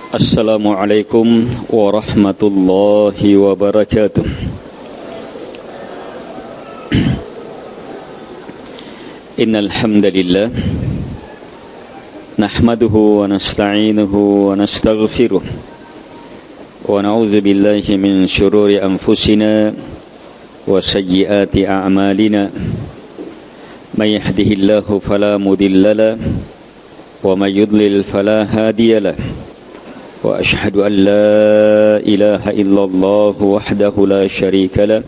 Assalamualaikum warahmatullahi wabarakatuh. Innal hamdalillah nahmaduhu wa nasta'inuhu wa nastaghfiruh wa na'udzu billahi min shururi anfusina wa sayyiati a'malina. May yahdihillahu fala mudilla lahu wa may yudlil fala hadiya lahu. Wa ashhadu an la ilaha illallah wahdahu la syarika lah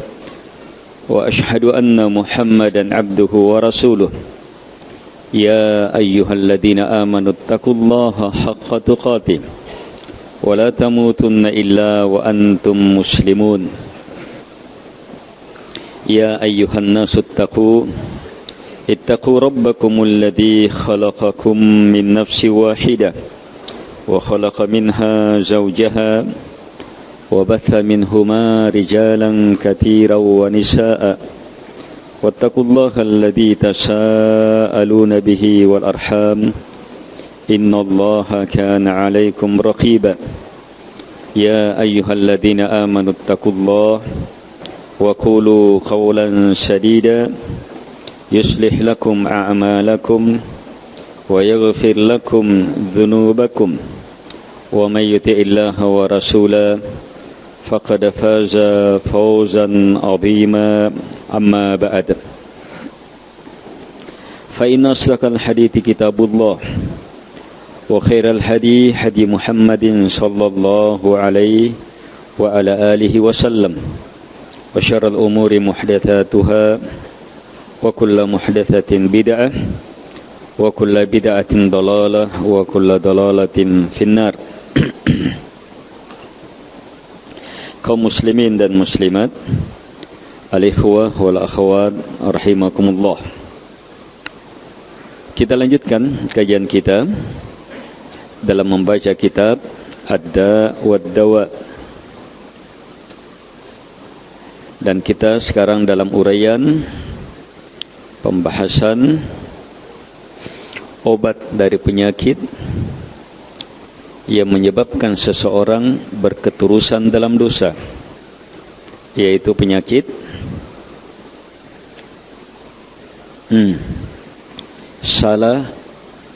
wa ashhadu anna Muhammadan abduhu wa rasuluh. Ya ayyuhalladzina amanu taqullaha haqqa tuqatih wa la tamutunna illa wa antum muslimun. Ya ayyuhan nasu ittaqu rabbakumul ladzi khalaqakum min nafsin wahidah وخلق منها زوجها وبث منهما رجالا كثيرا ونساء واتقوا الله الذي تساءلون به والأرحام إن الله كان عليكم رقيبا. يا أيها الذين آمنوا اتقوا الله وقولوا قولا سديدا يصلح لكم أعمالكم ويغفر لكم ذنوبكم ومن يطع الله ورسوله فقد فاز فوزا عظيما. أما بعد فإن أصدق الحديث كتاب الله وخير الهدي هدي محمد صلى الله عليه وعلى آله وسلم وشر الأمور محدثاتها وكل محدثة بدعة wa kullu bid'atin dalalah wa kullu dalalatin finnar. Kaum muslimin dan muslimat, al-ikhwah wal akhwat rahimakumullah. Kita lanjutkan kajian kita dalam membaca kitab Ad-Da' wad-Dawa. Dan kita sekarang dalam uraian pembahasan obat dari penyakit yang menyebabkan seseorang berketerusan dalam dosa, yaitu penyakit salah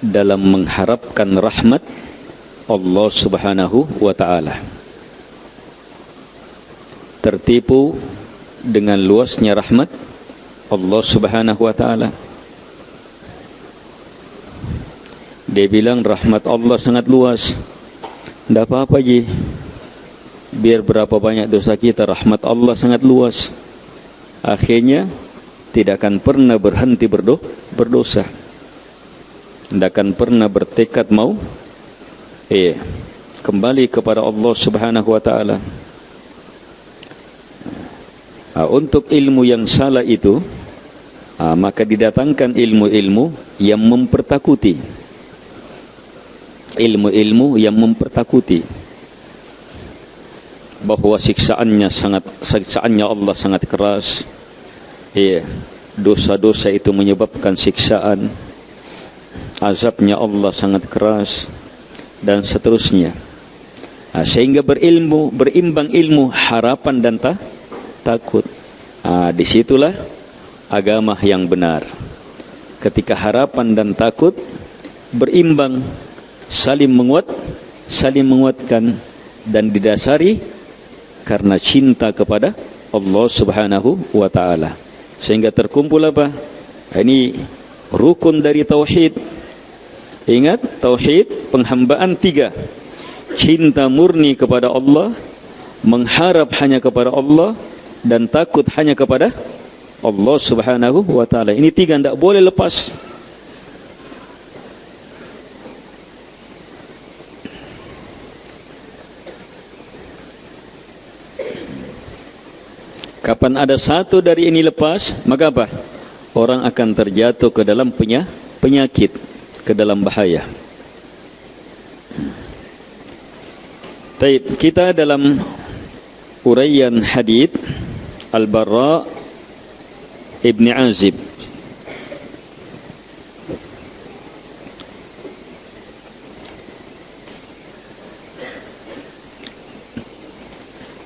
dalam mengharapkan rahmat Allah Subhanahu wa ta'ala, tertipu dengan luasnya rahmat Allah Subhanahu wa ta'ala. Dia bilang rahmat Allah sangat luas. Tidak apa-apa je, biar berapa banyak dosa kita, rahmat Allah sangat luas. Akhirnya tidak akan pernah berhenti berdosa. Tidak akan pernah bertekad mau kembali kepada Allah Subhanahu wa ta'ala. Untuk ilmu yang salah itu, maka didatangkan ilmu-ilmu yang mempertakuti, ilmu-ilmu yang mempertakuti bahwa siksaannya Allah sangat keras. Dosa-dosa itu menyebabkan siksaan, azabnya Allah sangat keras, dan seterusnya. Sehingga berimbang ilmu harapan dan takut. Disitulah agama yang benar. Ketika harapan dan takut berimbang, saling menguatkan dan didasari karena cinta kepada Allah Subhanahu wa ta'ala, sehingga terkumpul apa? Ini rukun dari tauhid. Ingat, tauhid penghambaan 3: cinta murni kepada Allah, mengharap hanya kepada Allah, dan takut hanya kepada Allah Subhanahu wa ta'ala. Ini 3 tidak boleh lepas. Kapan ada satu dari ini lepas, maka apa? Orang akan terjatuh ke dalam penyakit, ke dalam bahaya. Baik, kita dalam uraian hadits Al-Barra Ibn Azib.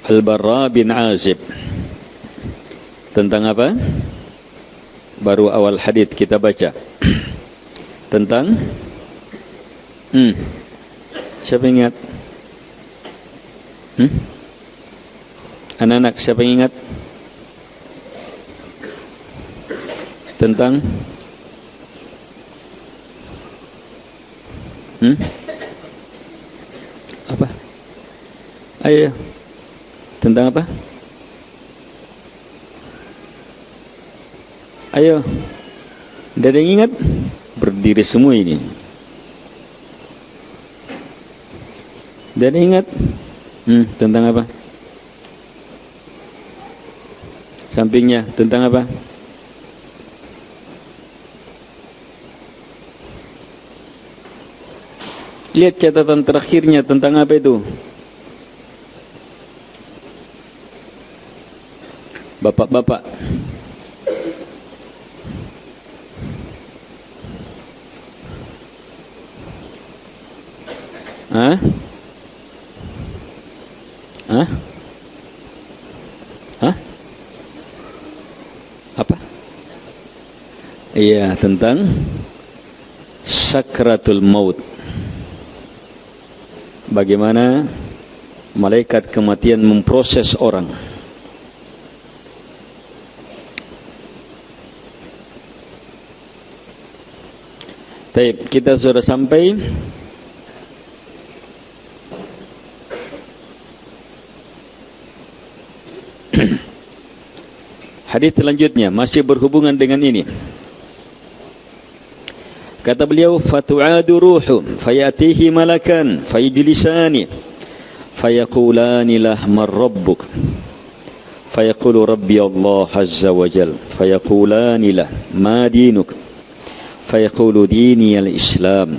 Al-Barra bin Azib. Tentang apa? Baru awal hadis kita baca. Tentang siapa ingat? Anak-anak siapa yang ingat? Tentang apa? Ayo. Tentang apa? Ayo. Tidak ada yang ingat? Berdiri semua ini. Tidak ada yang ingat? Tentang apa? Sampingnya tentang apa? Lihat catatan terakhirnya tentang apa itu? Bapak-bapak. Hah? Apa? Iya, tentang sakratul maut. Bagaimana malaikat kematian memproses orang. Baik, kita sudah sampai hadis selanjutnya, masih berhubungan dengan ini. Kata beliau, fatu'adu ruhu fayatihi malakan fayujlisani fayaqulani lah man rabbuk fayaqulu rabbi Allah azza wa jal fayaqulani lah ma dinuk fayaqulu dini al-islam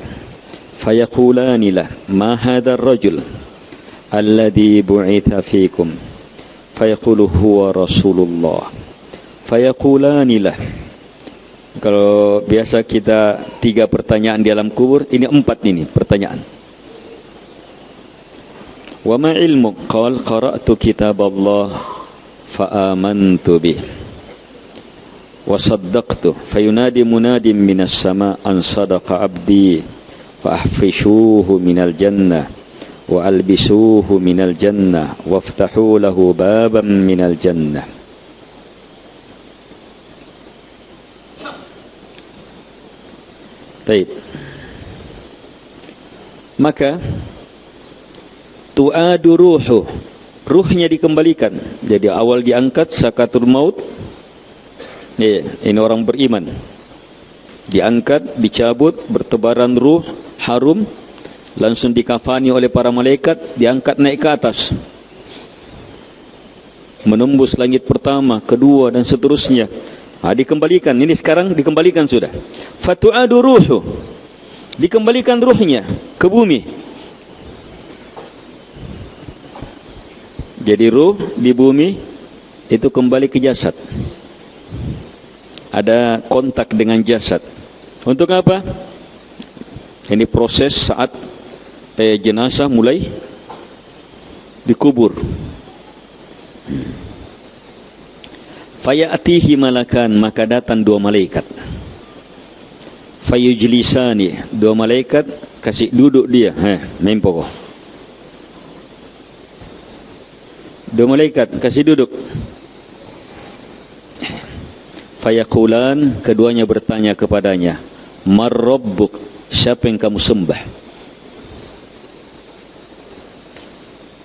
fayaqulani lah ma hadha ar-rajul alladhi bu'itha fikum fayaqulu huwa rasulullah fayaqulani lah. Kalau biasa kita 3 pertanyaan di alam kubur, ini 4 ini pertanyaan. Wa ma ilmu? Qal qara'tu kitab Allah fa amantu bih wa saddaqtu fayunadi munadim minas sama an sadaqa abdi fa ahfishuhu minal jannah wa albisuhu minal jannah waftahu lahu baban minal jannah. Baik. Maka tu'adu ruhu, ruhnya dikembalikan. Jadi awal diangkat sakatul maut. Ini orang beriman. Diangkat, dicabut, bertebaran ruh, harum, langsung dikafani oleh para malaikat, diangkat naik ke atas. Menembus langit pertama, kedua dan seterusnya. Dikembalikan, ini sekarang dikembalikan sudah. Fatu'adu ruhu, dikembalikan ruhnya ke bumi. Jadi ruh di bumi itu kembali ke jasad. Ada kontak dengan jasad. Untuk apa? Ini proses saat jenazah mulai dikubur. Fayatihi malakan, maka datang 2 malaikat. Fayujlisani, 2 malaikat kasih duduk dia. Main pokok. 2 malaikat kasih duduk. Fayaqulan, keduanya bertanya kepadanya, Mar rabbuk, siapa yang kamu sembah?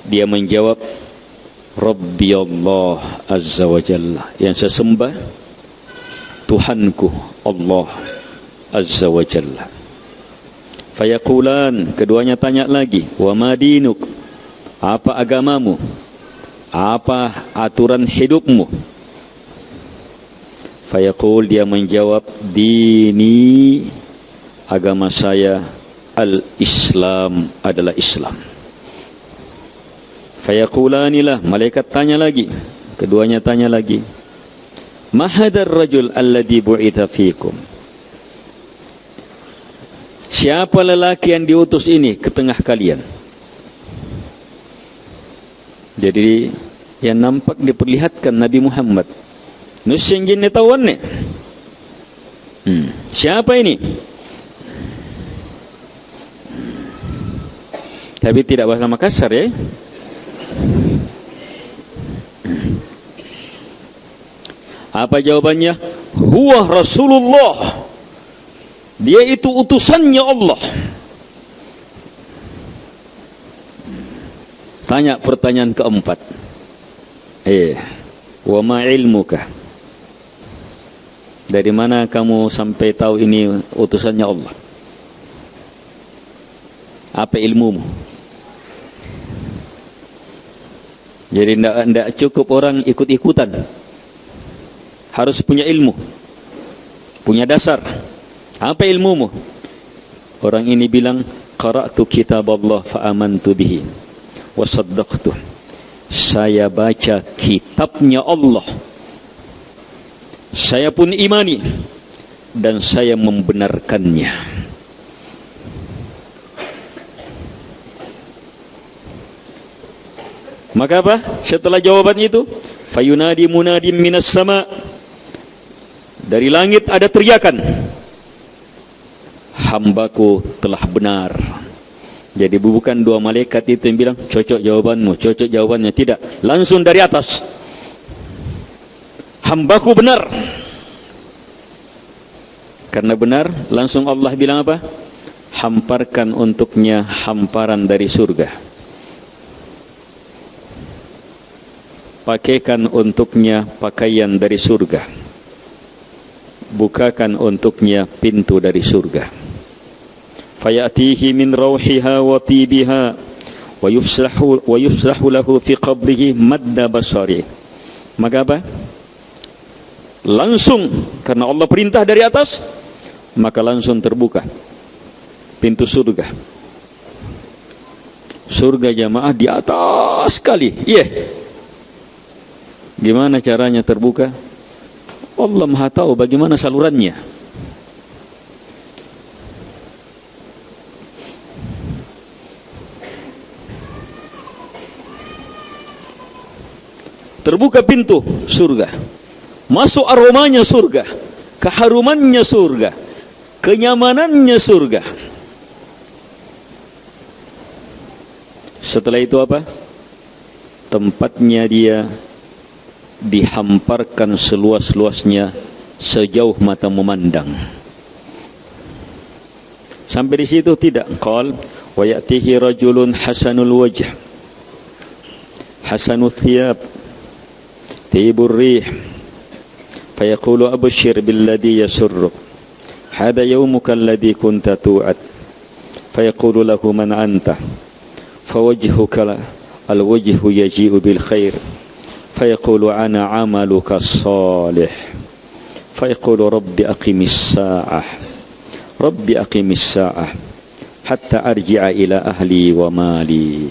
Dia menjawab, Rabbi Allah azza wa jalla, yang saya sembah Tuhanku Allah azza wa jalla. Fayaqulan, keduanya tanya lagi, wa ma dinuk, apa agamamu, apa aturan hidupmu? Fayaqul, dia menjawab, dini, agama saya al-Islam, adalah Islam. Fayaqulanilah, malaikat tanya lagi, keduanya tanya lagi, ma hadzal rajul alladhi bu'itha fikum, siapa lelaki yang diutus ini ke tengah kalian? Jadi yang nampak diperlihatkan Nabi Muhammad. Nusyan jin tawan ni. Siapa ini? Tapi tidak bahasa Makassar ya. Apa jawabannya? Huwa Rasulullah. Dia itu utusannya Allah. Tanya pertanyaan keempat. Wa ma ilmuka? Dari mana kamu sampai tahu ini utusannya Allah? Apa ilmumu? Jadi tidak cukup orang ikut-ikutan. Harus punya ilmu, punya dasar. Apa ilmumu? Orang ini bilang, qara'tu kitab Allah fa amantu bihi wa saddaqtu. Saya baca kitabnya Allah, saya pun imani dan saya membenarkannya. Maka apa? Setelah jawaban itu, fayunadi munadim minas sama. Dari langit ada teriakan, hambaku telah benar. Jadi bukan dua malaikat itu yang bilang cocok jawabanmu, cocok jawabannya, tidak. Langsung dari atas, hambaku benar. Karena benar, langsung Allah bilang apa? Hamparkan untuknya hamparan dari surga. Pakaikan untuknya pakaian dari surga. Bukakan untuknya pintu dari surga. Fayatihi min rauhiha wa tibiha wa yufsahu lahu fi qabrihi madda basari. Maka apa? Langsung, karena Allah perintah dari atas, maka langsung terbuka pintu surga. Surga jamaah di atas sekali. Gimana caranya terbuka? Allah Maha tahu bagaimana salurannya. Terbuka pintu surga. Masuk aromanya surga, keharumannya surga, kenyamanannya surga. Setelah itu apa? Tempatnya dia dihamparkan seluas-luasnya sejauh mata memandang. Sampai di situ tidak. Qal wa ya'tihi rajulun hasanul wajh, hasanul thiyab, tibur rih, fayaqulu abshir billadhi yasurruk, hada yawmuka alladhi kunta tu'ad. Fayaqulu lahu man anta, fawajhuka alwajhu yaji'u bil khair. فيقول أنا عملك الصالح. فيقول رب أقم الساعة رب أقم الساعة حتى أرجع إلى أهلي ومالي.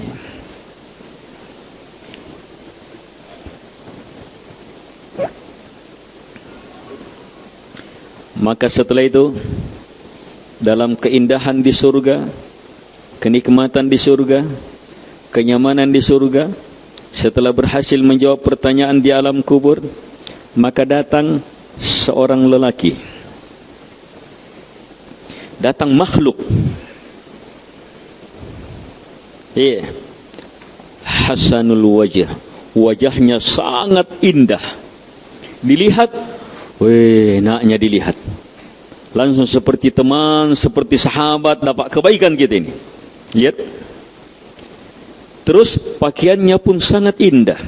Maka setelah itu, dalam keindahan di surga, kenikmatan di surga, kenyamanan di surga, setelah berhasil menjawab pertanyaan di alam kubur, maka datang seorang lelaki, datang makhluk, hasanul wajah, wajahnya sangat indah, dilihat, naknya dilihat, langsung seperti teman, seperti sahabat, dapat kebaikan kita ini. Lihat. Terus pakaiannya pun sangat indah,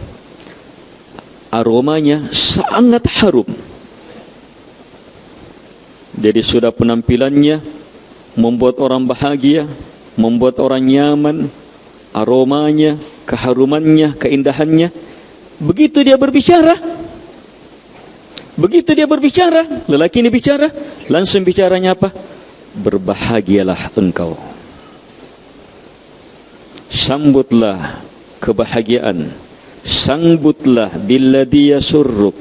aromanya sangat harum. Jadi sudah penampilannya membuat orang bahagia, membuat orang nyaman, aromanya, keharumannya, keindahannya. Begitu dia berbicara, lelaki ini bicara, langsung bicaranya apa? Berbahagialah engkau. Sambutlah kebahagiaan, sambutlah billadhi yasurruk,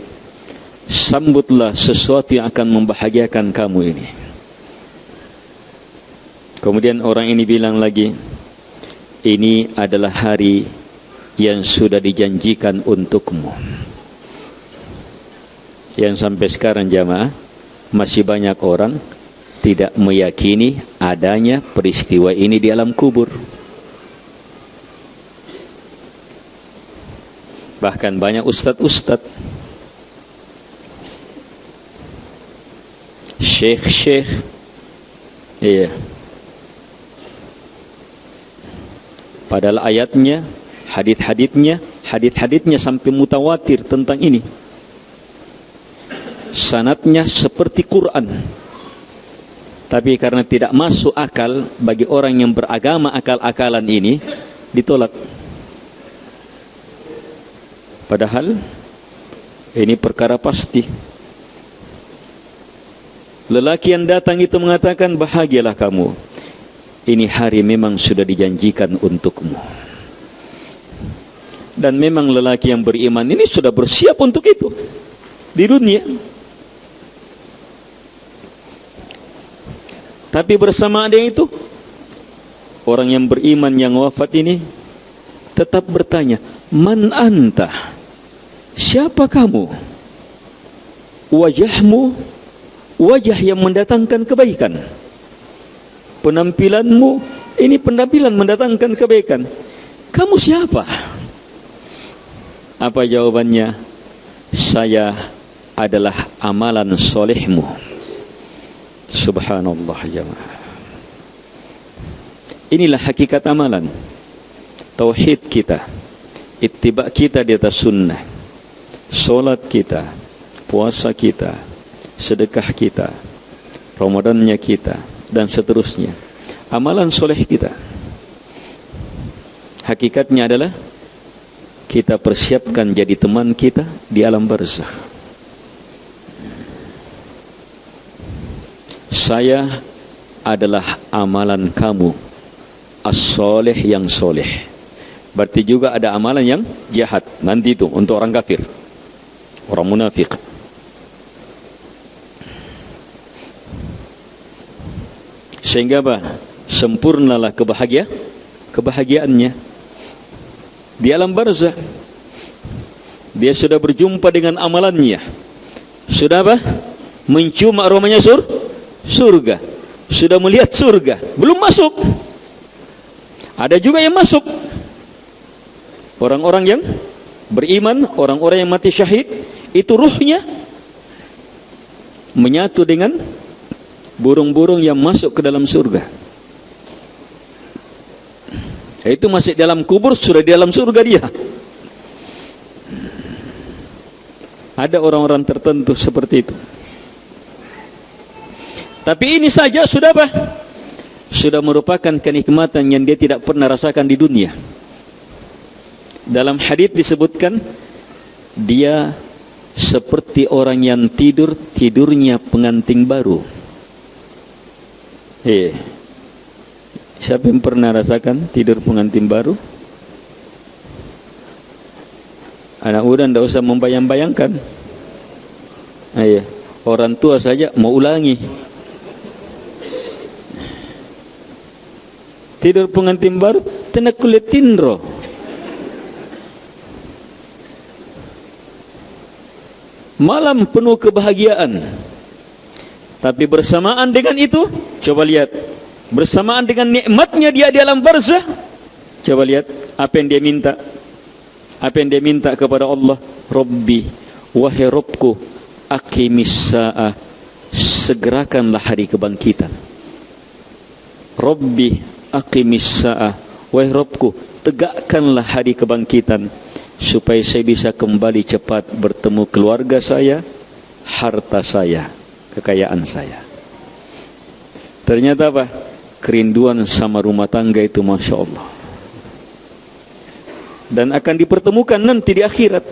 sambutlah sesuatu yang akan membahagiakan kamu ini. Kemudian orang ini bilang lagi, ini adalah hari yang sudah dijanjikan untukmu. Yang sampai sekarang jamaah masih banyak orang tidak meyakini adanya peristiwa ini di alam kubur. Bahkan banyak ustadz-ustadz, syekh-syekh, padahal ayatnya, hadits-haditsnya sampai mutawatir tentang ini. Sanadnya seperti Quran. Tapi karena tidak masuk akal bagi orang yang beragama akal-akalan ini, ditolak. Padahal ini perkara pasti. Lelaki yang datang itu mengatakan, bahagialah kamu, ini hari memang sudah dijanjikan untukmu. Dan memang lelaki yang beriman ini sudah bersiap untuk itu di dunia. Tapi bersamaan dengan itu, orang yang beriman yang wafat ini tetap bertanya, man anta? Siapa kamu? Wajahmu wajah yang mendatangkan kebaikan. Penampilanmu ini penampilan mendatangkan kebaikan. Kamu siapa? Apa jawabannya? Saya adalah amalan solehmu. Subhanallah jamaah. Inilah hakikat amalan. Tauhid kita, ittiba kita di atas sunnah, solat kita, puasa kita, sedekah kita, Ramadannya kita, dan seterusnya. Amalan soleh kita, hakikatnya adalah kita persiapkan jadi teman kita di alam barzakh. Saya adalah amalan kamu, as-soleh yang soleh. Berarti juga ada amalan yang jahat nanti itu untuk orang kafir, orang munafik. Sehingga apa? Sempurnalah kebahagiaannya di alam barzakh. Dia sudah berjumpa dengan amalannya, sudah apa? Mencium aromanya surga, sudah melihat surga, belum masuk. Ada juga yang masuk, orang-orang yang beriman, orang-orang yang mati syahid, itu ruhnya menyatu dengan burung-burung yang masuk ke dalam surga. Itu masih dalam kubur, sudah di dalam surga dia. Ada orang-orang tertentu seperti itu. Tapi ini saja sudah apa? Sudah merupakan kenikmatan yang dia tidak pernah rasakan di dunia. Dalam hadits disebutkan, dia seperti orang yang tidurnya pengantin baru. Siapa yang pernah rasakan tidur pengantin baru? Anak muda tidak usah membayang-bayangkan. Orang tua saja mau ulangi. Tidur pengantin baru, tenak kulit tindro. Malam penuh kebahagiaan. Tapi bersamaan dengan itu, coba lihat, bersamaan dengan nikmatnya dia di alam barzakh, coba lihat apa yang dia minta. Apa yang dia minta kepada Allah? Rabbi, wahai Rabbku, aqimis sa'ah, segerakanlah hari kebangkitan. Rabbi, aqimis sa'ah, wahai Rabbku, tegakkanlah hari kebangkitan, supaya saya bisa kembali cepat bertemu keluarga saya, harta saya, kekayaan saya. Ternyata apa? Kerinduan sama rumah tangga itu Masya Allah. Dan akan dipertemukan nanti di akhirat.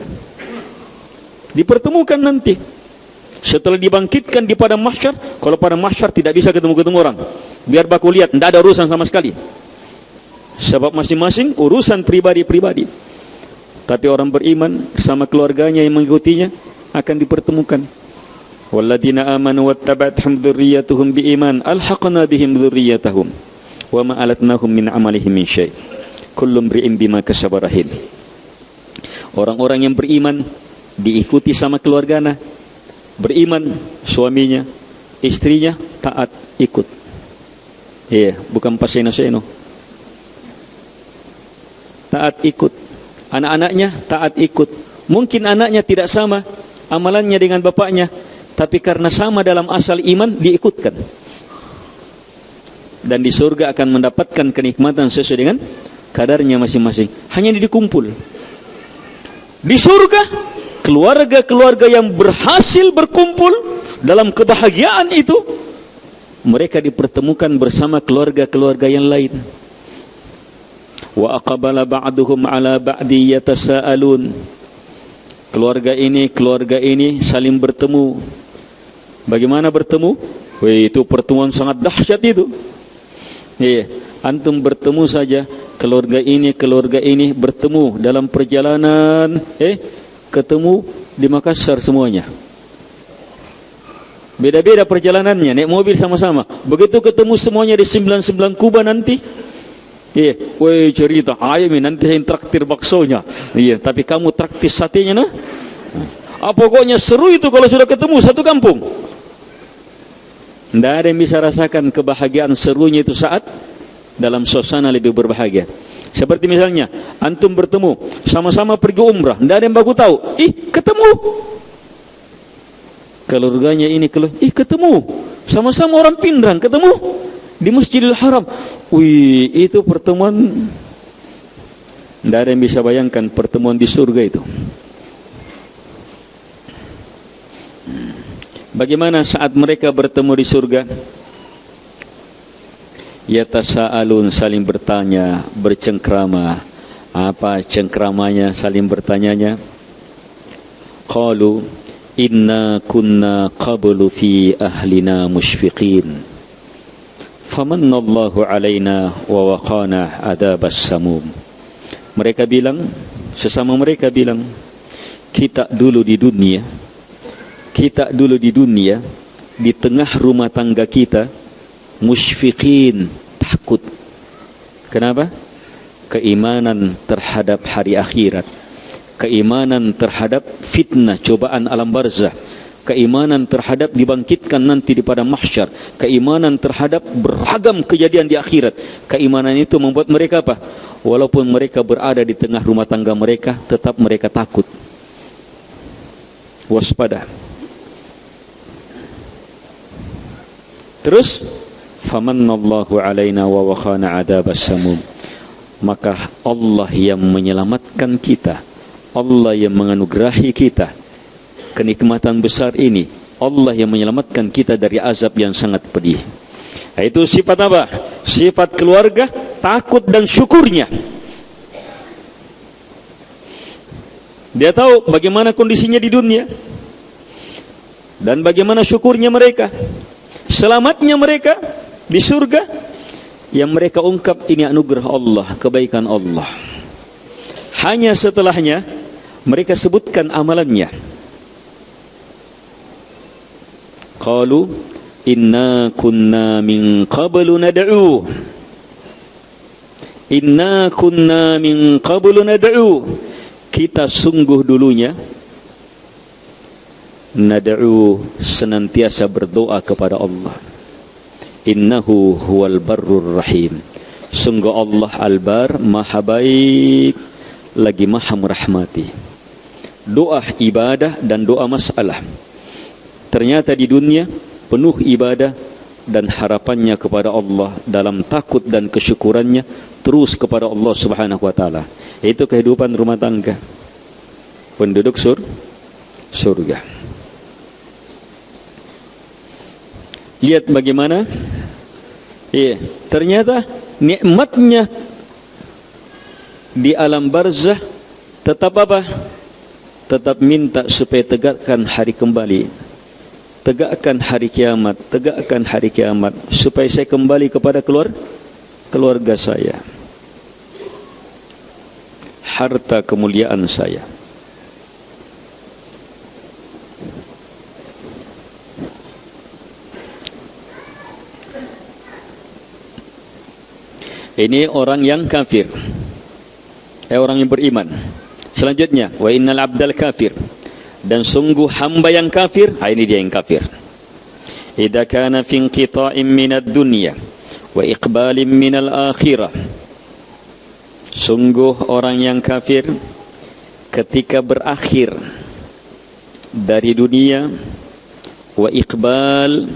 Dipertemukan nanti. Setelah dibangkitkan di padang mahsyar, kalau padang mahsyar tidak bisa ketemu-ketemu orang. Biar baku lihat, tidak ada urusan sama sekali. Sebab masing-masing urusan pribadi-pribadi. Tapi orang beriman bersama keluarganya yang mengikutinya akan dipertemukan. Walladzina amanu wattaba'athum dzurriyyatuhum biiman alhaqna bihim dzurriyyatahum wa ma alatnahum min amalihim min syai'. Kullu imri'in bima kasaba rahin. Orang-orang yang beriman diikuti sama keluarganya, beriman suaminya, istrinya taat ikut. Iya, bukan paseno-seno. Taat ikut. Anak-anaknya taat ikut. Mungkin anaknya tidak sama amalannya dengan bapaknya, tapi karena sama dalam asal iman diikutkan. Dan di surga akan mendapatkan kenikmatan sesuai dengan kadarnya masing-masing. Hanya dikumpul. Di surga, keluarga-keluarga yang berhasil berkumpul dalam kebahagiaan itu, mereka dipertemukan bersama keluarga-keluarga yang lain. Wa aqbala ba'duhum ala ba'di yatasaalun. Keluarga ini saling bertemu. Bagaimana bertemu? Itu pertemuan sangat dahsyat itu. Antum bertemu saja, keluarga ini bertemu dalam perjalanan, ketemu di Makassar semuanya. Beda-beda perjalanannya, naik mobil sama-sama. Begitu ketemu semuanya di 99 Kuba nanti, cerita, ayo nanti saya traktir baksonya. Tapi kamu traktir satenya nah. Pokoknya seru itu kalau sudah ketemu satu kampung. Tidak ada yang bisa rasakan kebahagiaan serunya itu saat dalam suasana lebih berbahagia. Seperti misalnya antum bertemu, sama-sama pergi umrah, tidak ada yang baku tahu. Ketemu. Keluarganya ini ketemu. Sama-sama orang Pindrang ketemu di Masjidil Haram. Itu pertemuan. Tidak ada yang bisa bayangkan pertemuan di surga itu. Bagaimana saat mereka bertemu di surga? Yatasaalun, saling bertanya, bercengkrama. Apa cengkramanya, saling bertanyanya? Qalu inna kunna qablu fi ahlina musyfiqin famannallahu alaina wa waqana adzabas samum. Mereka bilang, sesama mereka bilang, kita dulu di dunia di tengah rumah tangga kita musyfiqin, takut. Kenapa? Keimanan terhadap hari akhirat, keimanan terhadap fitnah cobaan alam barzah, keimanan terhadap dibangkitkan nanti di pada mahsyar, keimanan terhadap beragam kejadian di akhirat. Keimanan itu membuat mereka apa? Walaupun mereka berada di tengah rumah tangga mereka, tetap mereka takut, waspada. Terus famannallahu alaina wa waqana adzabas samum. Maka Allah yang menyelamatkan kita, Allah yang menganugerahi kita kenikmatan besar ini, Allah yang menyelamatkan kita dari azab yang sangat pedih. Itu sifat apa? Sifat keluarga, takut dan syukurnya. Dia tahu bagaimana kondisinya di dunia dan bagaimana syukurnya mereka, selamatnya mereka di surga. Yang mereka ungkap ini anugerah Allah, kebaikan Allah. Hanya setelahnya mereka sebutkan amalannya. Qalu inna kunna min qablu nad'u. Inna kunna min qablu nad'u. Kita sungguh dulunya nad'u, senantiasa berdoa kepada Allah. Innahu huwal barrur rahim. Sungguh Allah al-bar, maha baik lagi maha merahmati. Doa ibadah dan doa masalah. Ternyata di dunia penuh ibadah dan harapannya kepada Allah dalam takut dan kesyukurannya terus kepada Allah Subhanahu wa taala. Itu kehidupan rumah tangga penduduk surga. Lihat bagaimana ternyata nikmatnya di alam barzah tetap apa? Tetap minta supaya tegakkan hari kembali, tegakkan hari kiamat, tegakkan hari kiamat, supaya saya kembali kepada keluarga saya, harta kemuliaan saya. Ini orang yang kafir, orang yang beriman. Selanjutnya, wa innal abdal kafir, dan sungguh hamba yang kafir, ini dia yang kafir. Idza kana fi inqita'in minad dunya wa iqbalin minal akhirah. Sungguh orang yang kafir ketika berakhir dari dunia, wa iqbal,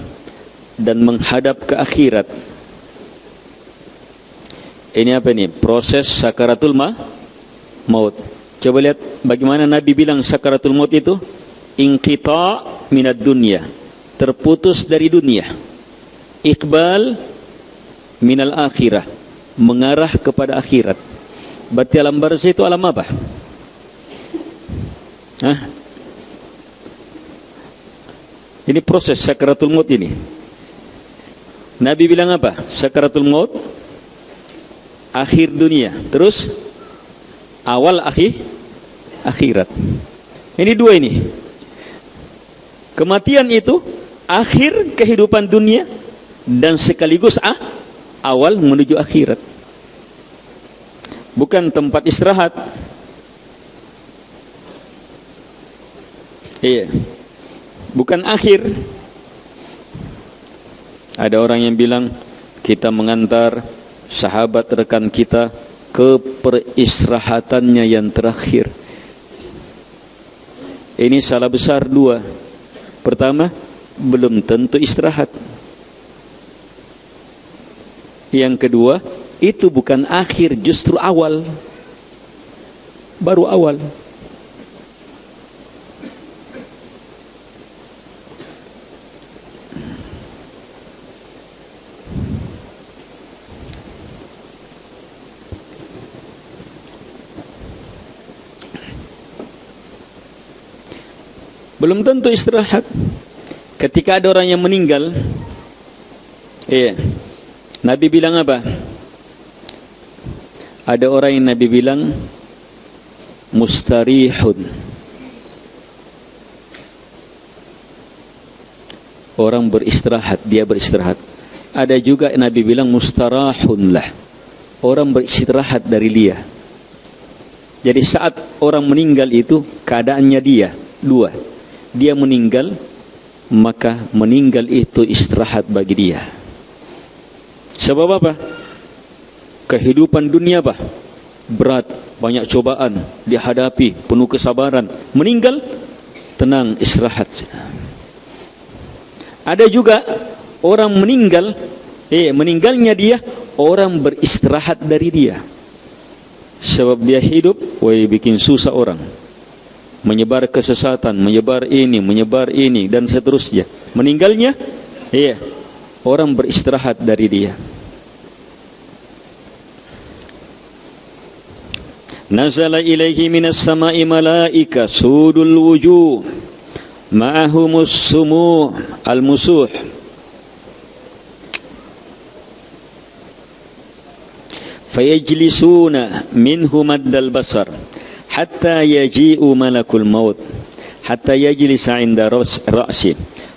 dan menghadap ke akhirat. Ini apa ini? Proses sakaratul maut. Coba lihat bagaimana Nabi bilang sakaratul maut itu inqita' minad dunya, terputus dari dunia. Iqbal minal akhirah, mengarah kepada akhirat. Berarti alam barzah itu alam apa? Ini proses sakaratul maut ini. Nabi bilang apa? Sakaratul maut akhir dunia, terus awal akhirat. Ini dua ini. Kematian itu akhir kehidupan dunia dan sekaligus awal menuju akhirat. Bukan tempat istirahat. Iya. Bukan akhir. Ada orang yang bilang kita mengantar sahabat rekan kita ke peristirahatannya yang terakhir. Ini salah besar dua. Pertama, belum tentu istirahat. Yang kedua, itu bukan akhir, justru awal. Baru awal. Belum tentu istirahat. Ketika ada orang yang meninggal, Nabi bilang apa? Ada orang yang Nabi bilang mustarihun, orang beristirahat, dia beristirahat. Ada juga Nabi bilang mustarahun lah, orang beristirahat dari dia. Jadi saat orang meninggal itu keadaannya dia dua. Dia meninggal, maka meninggal itu istirahat bagi dia. Sebab apa? Kehidupan dunia apa? Berat, banyak cobaan dihadapi, penuh kesabaran. Meninggal, tenang, istirahat. Ada juga orang meninggal, meninggalnya dia, orang beristirahat dari dia. Sebab dia hidup, bikin susah orang. Menyebar kesesatan, menyebar ini, dan seterusnya. Meninggalnya, orang beristirahat dari dia. Nazala ilaihi minas sama'i malaika sudul wujuh ma'ahumus sumu' al-musuh fayajlisuna minhu maddal basar hatta yaji'u malakul maut hatta yajlisa 'inda ra'si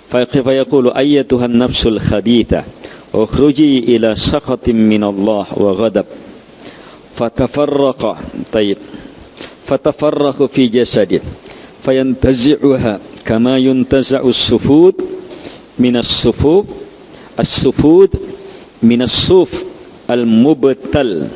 fayaqulu ayyatuhan nafsul khabitha ukhruji ila sakhatin minallah wa ghadab fatafarraqu fi jasadih fayantazi'uha kama yuntaza'u as-sufud min as-sufuf min as-suf al-mubtal.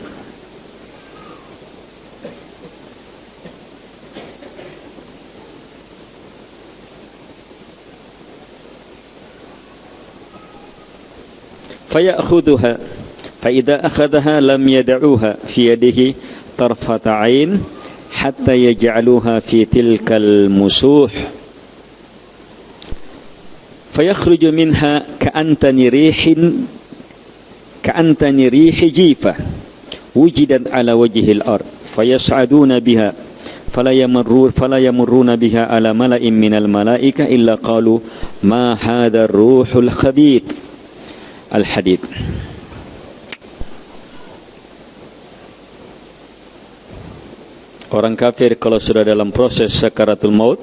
Fayakhudhuha فإذا أخذها لم يدعوها في يده طرفة عين حتى يجعلوها في تلك المسوح فيخرج منها كأنتن ريح جيفة وجدت على وجه الأرض فيصعدون بها فلا يمرون بها على ملأ من الملائكة إلا قالوا ما هذا الروح الخبيث الحديث. Orang kafir kalau sudah dalam proses sakaratul maut,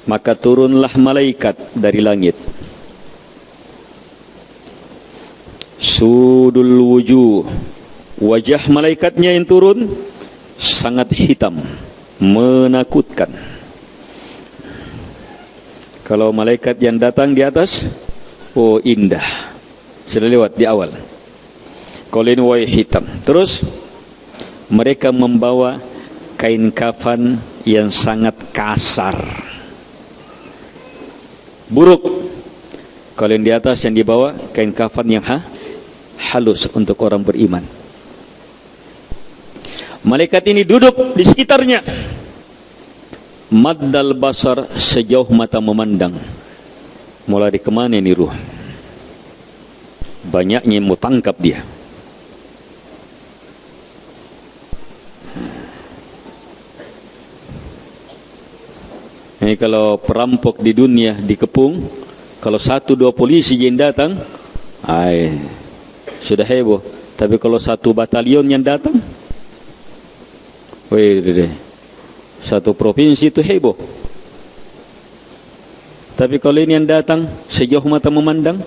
maka turunlah malaikat dari langit. Sudul wujuh, wajah malaikatnya yang turun sangat hitam, menakutkan. Kalau malaikat yang datang di atas, oh indah, sudah lewat di awal. Kalau ini warna hitam. Terus mereka membawa kain kafan yang sangat kasar, buruk. Kalau yang di atas yang dibawa kain kafan yang halus untuk orang beriman. Malaikat ini duduk di sekitarnya. Maddal basar, sejauh mata memandang. Mulai dari kemana ini ruh? Banyaknya mau tangkap dia. Ini kalau perampok di dunia dikepung, kalau 1-2 polisi yang datang, sudah heboh. Tapi kalau 1 batalion yang datang, satu provinsi itu heboh. Tapi kalau ini yang datang sejauh mata memandang,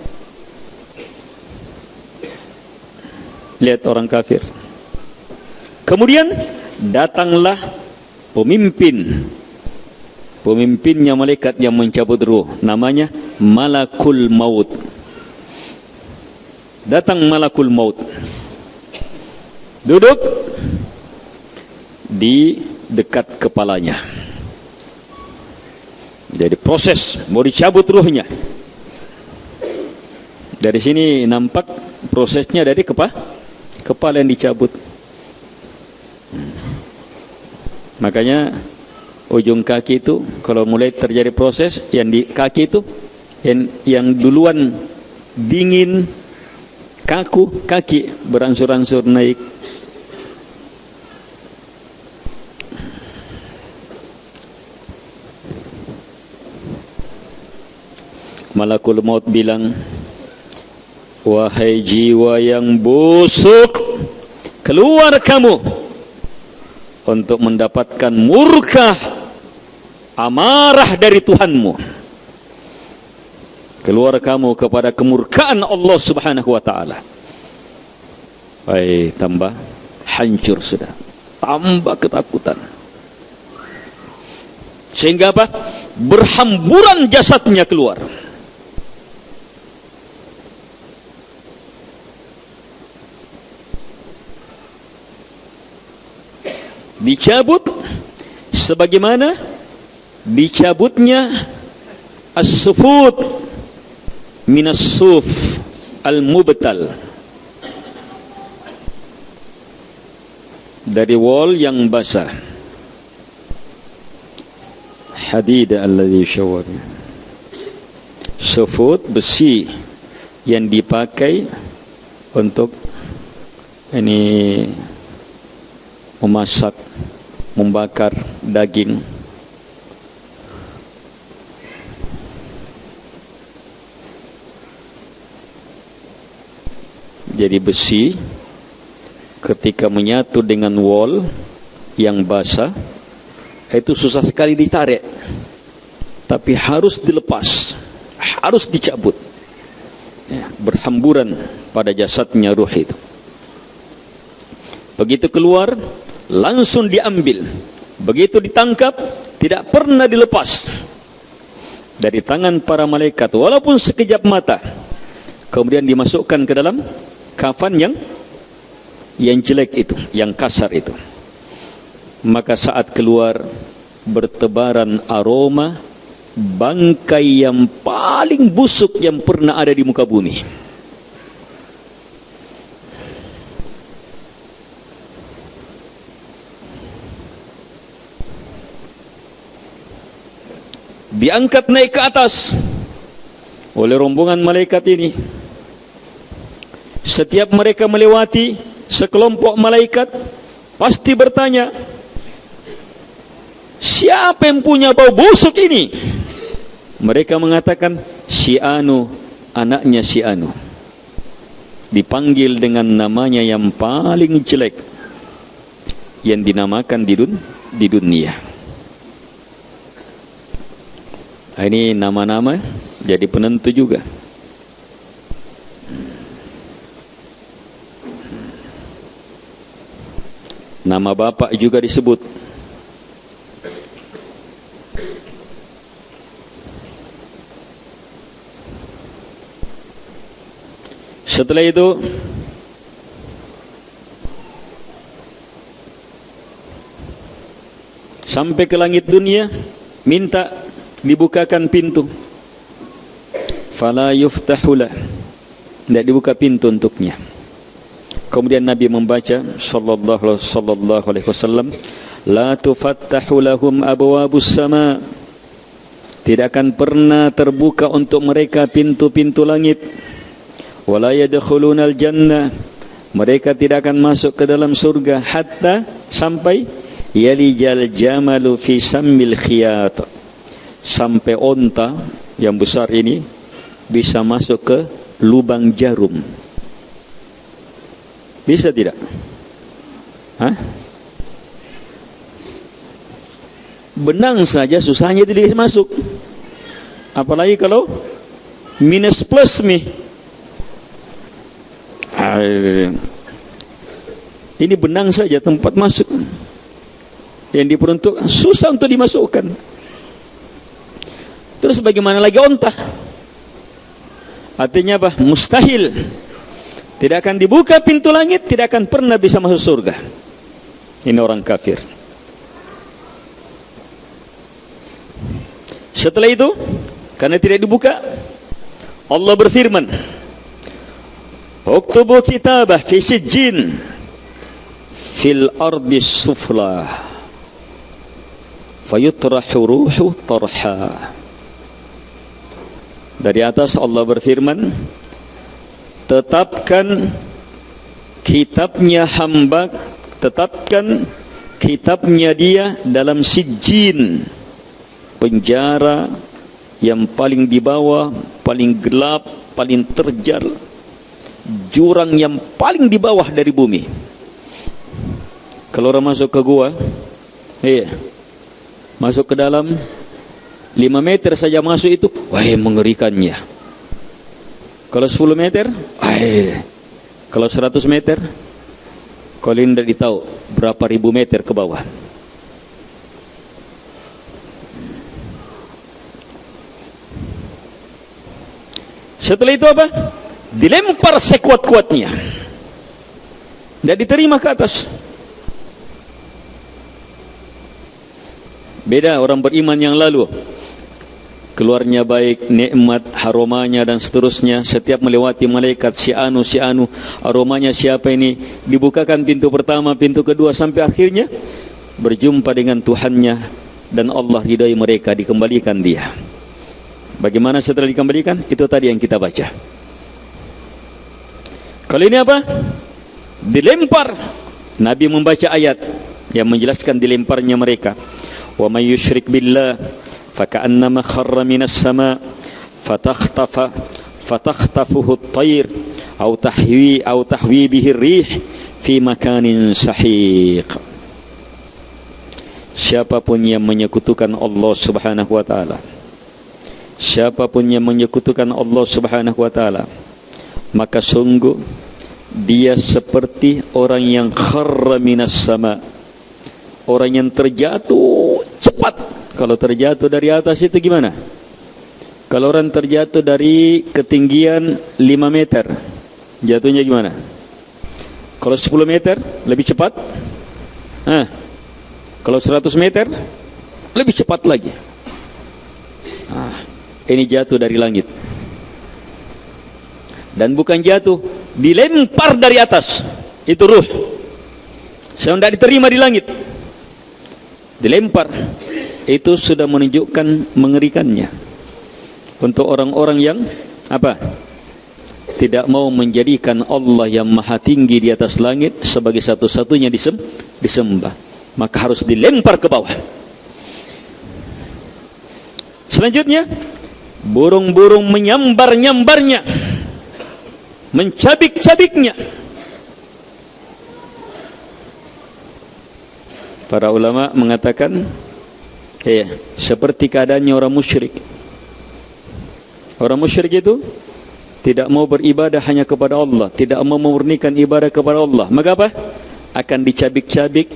lihat orang kafir. Kemudian datanglah pemimpinnya malaikat yang mencabut ruh, namanya Malakul Maut. Datang Malakul Maut, duduk di dekat kepalanya. Jadi proses mau dicabut ruhnya. Dari sini nampak prosesnya dari kepala yang dicabut. Makanya ujung kaki itu kalau mulai terjadi proses yang di kaki itu yang duluan dingin, kaku, kaki beransur-ansur naik. Malakul Maut bilang, wahai jiwa yang busuk, keluar kamu untuk mendapatkan murka, amarah dari Tuhanmu. Keluar kamu kepada kemurkaan Allah Subhanahu wa ta'ala. Tambah hancur sudah, tambah ketakutan. Sehingga apa? Berhamburan jasadnya keluar. Dicabut sebagaimana dicabutnya as-sufut minas suf al-mubtal, dari wol yang basah. Hadid alladhi syawar, sufut besi yang dipakai untuk ini memasak, membakar daging. Jadi besi ketika menyatu dengan wol yang basah itu susah sekali ditarik, tapi harus dilepas, harus dicabut, berhamburan pada jasadnya ruh itu. Begitu keluar langsung diambil, begitu ditangkap tidak pernah dilepas dari tangan para malaikat walaupun sekejap mata. Kemudian dimasukkan ke dalam kafan yang jelek itu, yang kasar itu. Maka saat keluar bertebaran aroma bangkai yang paling busuk yang pernah ada di muka bumi. Diangkat naik ke atas oleh rombongan malaikat ini. Setiap mereka melewati sekelompok malaikat pasti bertanya, siapa yang punya bau busuk ini? Mereka mengatakan, si Anu, anaknya si Anu. Dipanggil dengan namanya yang paling jelek yang dinamakan di dunia. Ini nama-nama jadi penentu juga. Nama bapak juga disebut. Setelah itu sampai ke langit dunia, minta dibukakan pintu. Fala yuftahula, tidak dibuka pintu untuknya. Kemudian Nabi membaca sallallahu alaihi wasallam, la tufattahu lahum abwabus sama, tidak akan pernah terbuka untuk mereka pintu-pintu langit. Wala yadkhulunal jannah, mereka tidak akan masuk ke dalam surga hatta sampai yalijal jamalu fi sammil khiyat, sampai onta yang besar ini bisa masuk ke lubang jarum. Bisa tidak? Hah? Benang saja susahnya tidak masuk, apalagi kalau minus plus nih. Ini benang saja tempat masuk yang diperuntukkan susah untuk dimasukkan. Terus bagaimana lagi onta? Artinya apa? Mustahil. Tidak akan dibuka pintu langit, tidak akan pernah bisa masuk surga. Ini orang kafir. Setelah itu, karena tidak dibuka, Allah berfirman, "Uktubu kitabah fi sijjin fil ardi sufla fayutrahu ruhu tarha." Dari atas Allah berfirman, tetapkan kitabnya hamba, tetapkan kitabnya dia dalam sijjin, penjara yang paling di bawah, paling gelap, paling terjal, jurang yang paling di bawah dari bumi. Kalau orang masuk ke gua, masuk ke dalam 5 meter saja masuk itu, wah mengerikannya. Kalau 10 meter, kalau 100 meter, kalian tidak tahu berapa ribu meter ke bawah. Setelah itu apa? Dilempar sekuat-kuatnya, tidak diterima ke atas. Beda orang beriman yang lalu, keluarnya baik, nikmat, aromanya dan seterusnya. Setiap melewati malaikat, si anu, aromanya siapa ini? Dibukakan pintu pertama, pintu kedua, sampai akhirnya berjumpa dengan Tuhannya dan Allah ridai mereka, dikembalikan dia. Bagaimana setelah dikembalikan? Itu tadi yang kita baca. Kali ini apa? Dilempar. Nabi membaca ayat yang menjelaskan dilemparnya mereka. Wa may yusyrik billah faka'annama kharra minas sama fatakhtafuhu at-tayr aw tahwi bihi ar-rih fi makanin sahiq. Siapapun yang menyekutukan Allah Subhanahu wa taala, siapapun yang menyekutukan Allah Subhanahu wa taala, maka sungguh dia seperti orang yang kharra minas sama, orang yang terjatuh cepat. Kalau terjatuh dari atas itu gimana? Kalau orang terjatuh dari ketinggian 5 meter, jatuhnya gimana? Kalau 10 meter lebih cepat. Kalau 100 meter lebih cepat lagi. Ini jatuh dari langit. Dan bukan jatuh, dilempar dari atas. Itu ruh. Saya tidak diterima di langit. Dilempar. Itu sudah menunjukkan mengerikannya untuk orang-orang yang apa? Tidak mau menjadikan Allah yang maha tinggi di atas langit sebagai satu-satunya disembah, maka harus dilempar ke bawah. Selanjutnya, burung-burung menyambar-nyambarnya, mencabik-cabiknya. Para ulama mengatakan, seperti keadaannya orang musyrik. Orang musyrik itu tidak mau beribadah hanya kepada Allah, tidak mau memurnikan ibadah kepada Allah. Maka apa? Akan dicabik-cabik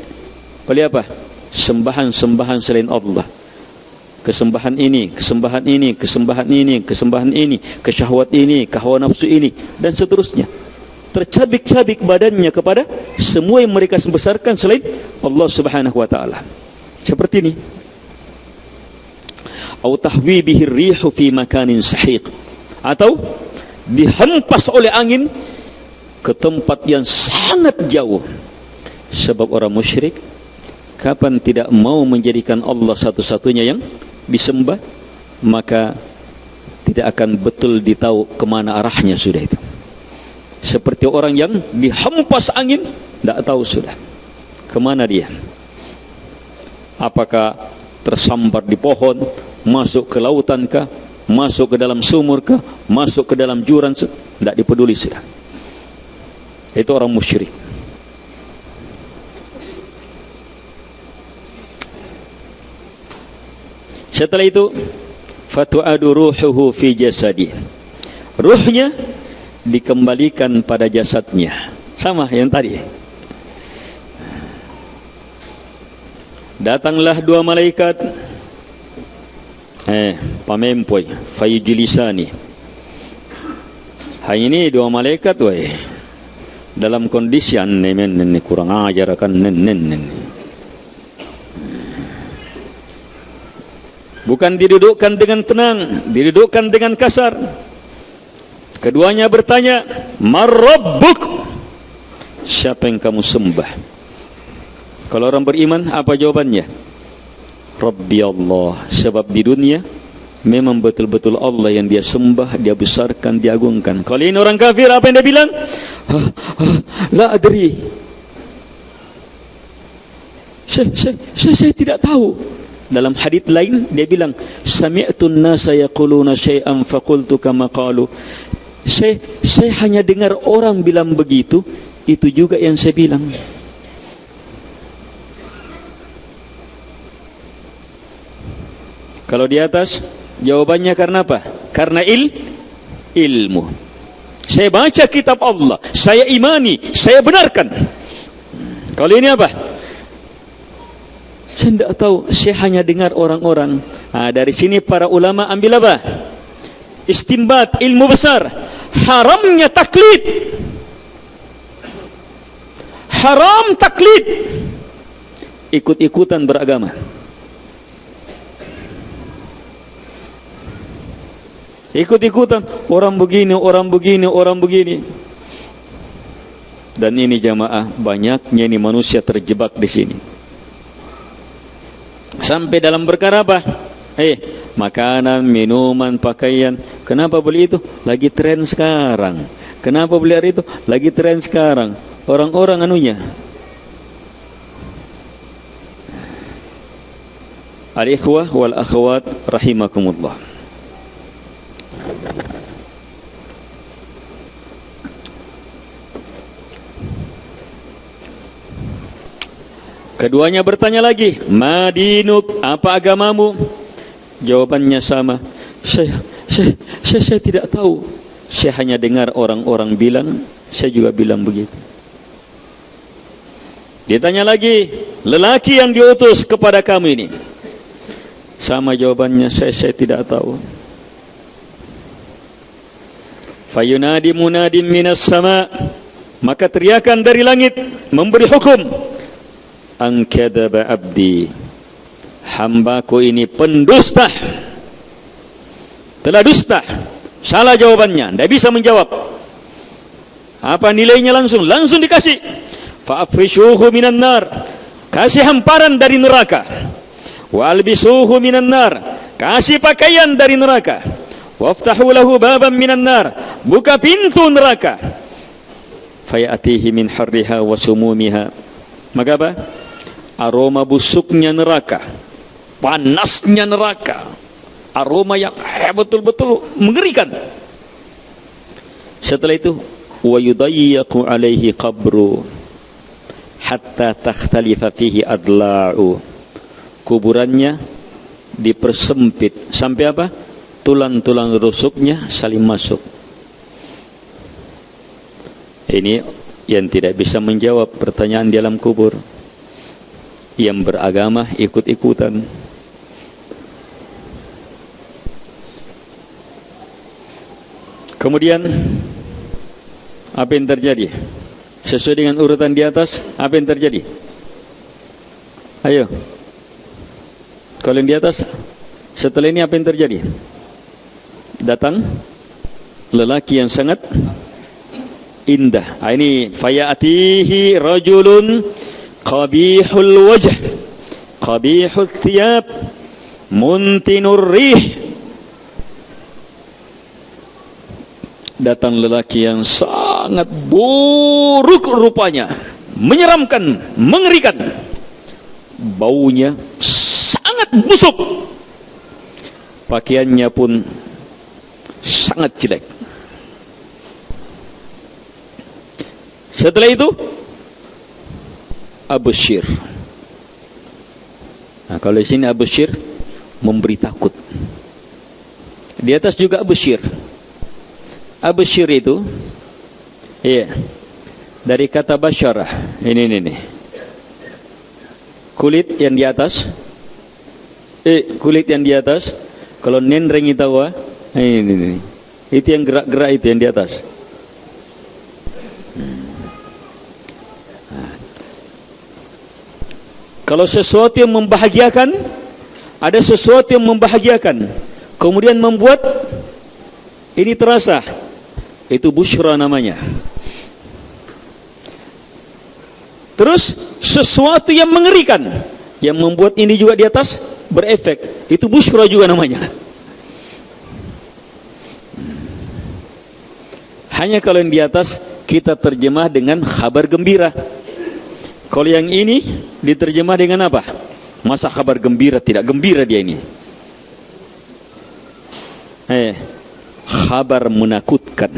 oleh apa? Sembahan-sembahan selain Allah. kesembahan ini, kesembahan ini, kesembahan ini, kesembahan ini, kesyahwat ini, kehawa nafsu ini, dan seterusnya. Tercabik-cabik badannya kepada semua yang mereka besarkan selain Allah Subhanahu wa taala. Seperti ini. Au tahwi bihi rihu fi makanin sahiq, atau dihempas oleh angin ke tempat yang sangat jauh. Sebab orang musyrik kapan tidak mau menjadikan Allah satu-satunya yang disembah, maka tidak akan betul ditahu kemana arahnya sudah itu. Seperti orang yang dihempas angin, tidak tahu sudah kemana dia. Apakah tersambar di pohon, masuk ke lautan kah, masuk ke dalam sumur kah, masuk ke dalam jurang, tidak dipeduli sudah. Itu orang musyrik. Setelah itu, fatu'adu ruhuhu fi jasadi. Ruhnya dikembalikan pada jasadnya. Sama yang tadi. Datanglah dua malaikat. Pamempoi, fayujlisani. Hari ini dua malaikat, woi. Dalam kondisi ini kurang ajar kan nen. Bukan didudukkan dengan tenang, didudukkan dengan kasar. Keduanya bertanya, "Marabbuk?" Siapa yang kamu sembah? Kalau orang beriman, apa jawabannya? Rabbi Allah. Sebab di dunia memang betul-betul Allah yang dia sembah, dia besarkan, dia agungkan. Kalau ini orang kafir, apa yang dia bilang? La adri. Saya tidak tahu. Dalam hadits lain dia bilang, sami'tun nasa yaquluna syai'an faqultu kama qalu. Saya hanya dengar orang bilang begitu, itu juga yang saya bilang. Kalau di atas, jawabannya karena apa? Karena ilmu. Saya baca kitab Allah, saya imani, saya benarkan. Kalau ini apa? Saya tidak tahu, saya hanya dengar orang-orang. Dari sini para ulama ambil apa? Istimbat, ilmu besar. Haramnya taklid. Haram taklid. Ikut-ikutan beragama. Ikut-ikutan. Orang begini, orang begini, orang begini. Dan ini jamaah, banyaknya ini manusia terjebak di sini. Sampai dalam perkara apa? Makanan, minuman, pakaian. Kenapa beli itu? Lagi tren sekarang. Kenapa beli itu? Lagi tren sekarang. Orang-orang anunya. Al-ikhwah wal akhwat rahimakumullah. Keduanya bertanya lagi, madinuk, apa agamamu? Jawabannya sama. Saya tidak tahu. Saya hanya dengar orang-orang bilang, saya juga bilang begitu. Ditanya lagi, lelaki yang diutus kepada kamu ini? Sama jawabannya, saya tidak tahu. Fayunadi munadim minas sama, maka teriakan dari langit memberi hukum. Angkadaba abdi, hambaku ini pendusta, telah dusta. Salah jawabannya, tidak bisa menjawab. Apa nilainya? Langsung dikasih. Fa'afrishuhu minan nar, kasih hamparan dari neraka. Wa'albisuhu minan nar, kasih pakaian dari neraka. Waftahu lahu baban minan nar, buka pintu neraka. Fayatihi min harriha wa sumumiha, maka apa? Aroma busuknya neraka, panasnya neraka, aroma yang betul-betul mengerikan. Setelah itu, wa yudayyaqu alaihi qabru hatta takhtalifa fihi adla'u, kuburannya dipersempit sampai apa? Tulang-tulang rusuknya saling masuk. Ini yang tidak bisa menjawab pertanyaan di alam kubur. Yang beragama ikut-ikutan. Kemudian apa yang terjadi? Sesuai dengan urutan di atas, apa yang terjadi? Ayo. Kalau yang di atas, setelah ini apa yang terjadi? Datang lelaki yang sangat indah. Ini fayatihi rajulun qabihul wajh, qabihul thiyab, muntinur rih. Datang lelaki yang sangat buruk rupanya, menyeramkan, mengerikan. Baunya sangat busuk. Pakaiannya pun sangat jelek. Setelah itu Abusyir. Nah, kalau di sini Abusyir memberi takut. Di atas juga Abusyir. Abusyir itu dari kata basyarah. Ini. Kulit yang di atas. Kulit yang di atas. Kalau nendreng itawa, ini. Itu yang gerak-gerak itu yang di atas. Kalau sesuatu yang membahagiakan, ada sesuatu yang membahagiakan, kemudian membuat ini terasa, itu busyra namanya. Terus sesuatu yang mengerikan, yang membuat ini juga di atas berefek, itu busyra juga namanya. Hanya kalau yang di atas kita terjemah dengan kabar gembira. Kalau yang ini diterjemah dengan apa? Masa kabar gembira, tidak gembira dia ini. Kabar menakutkan.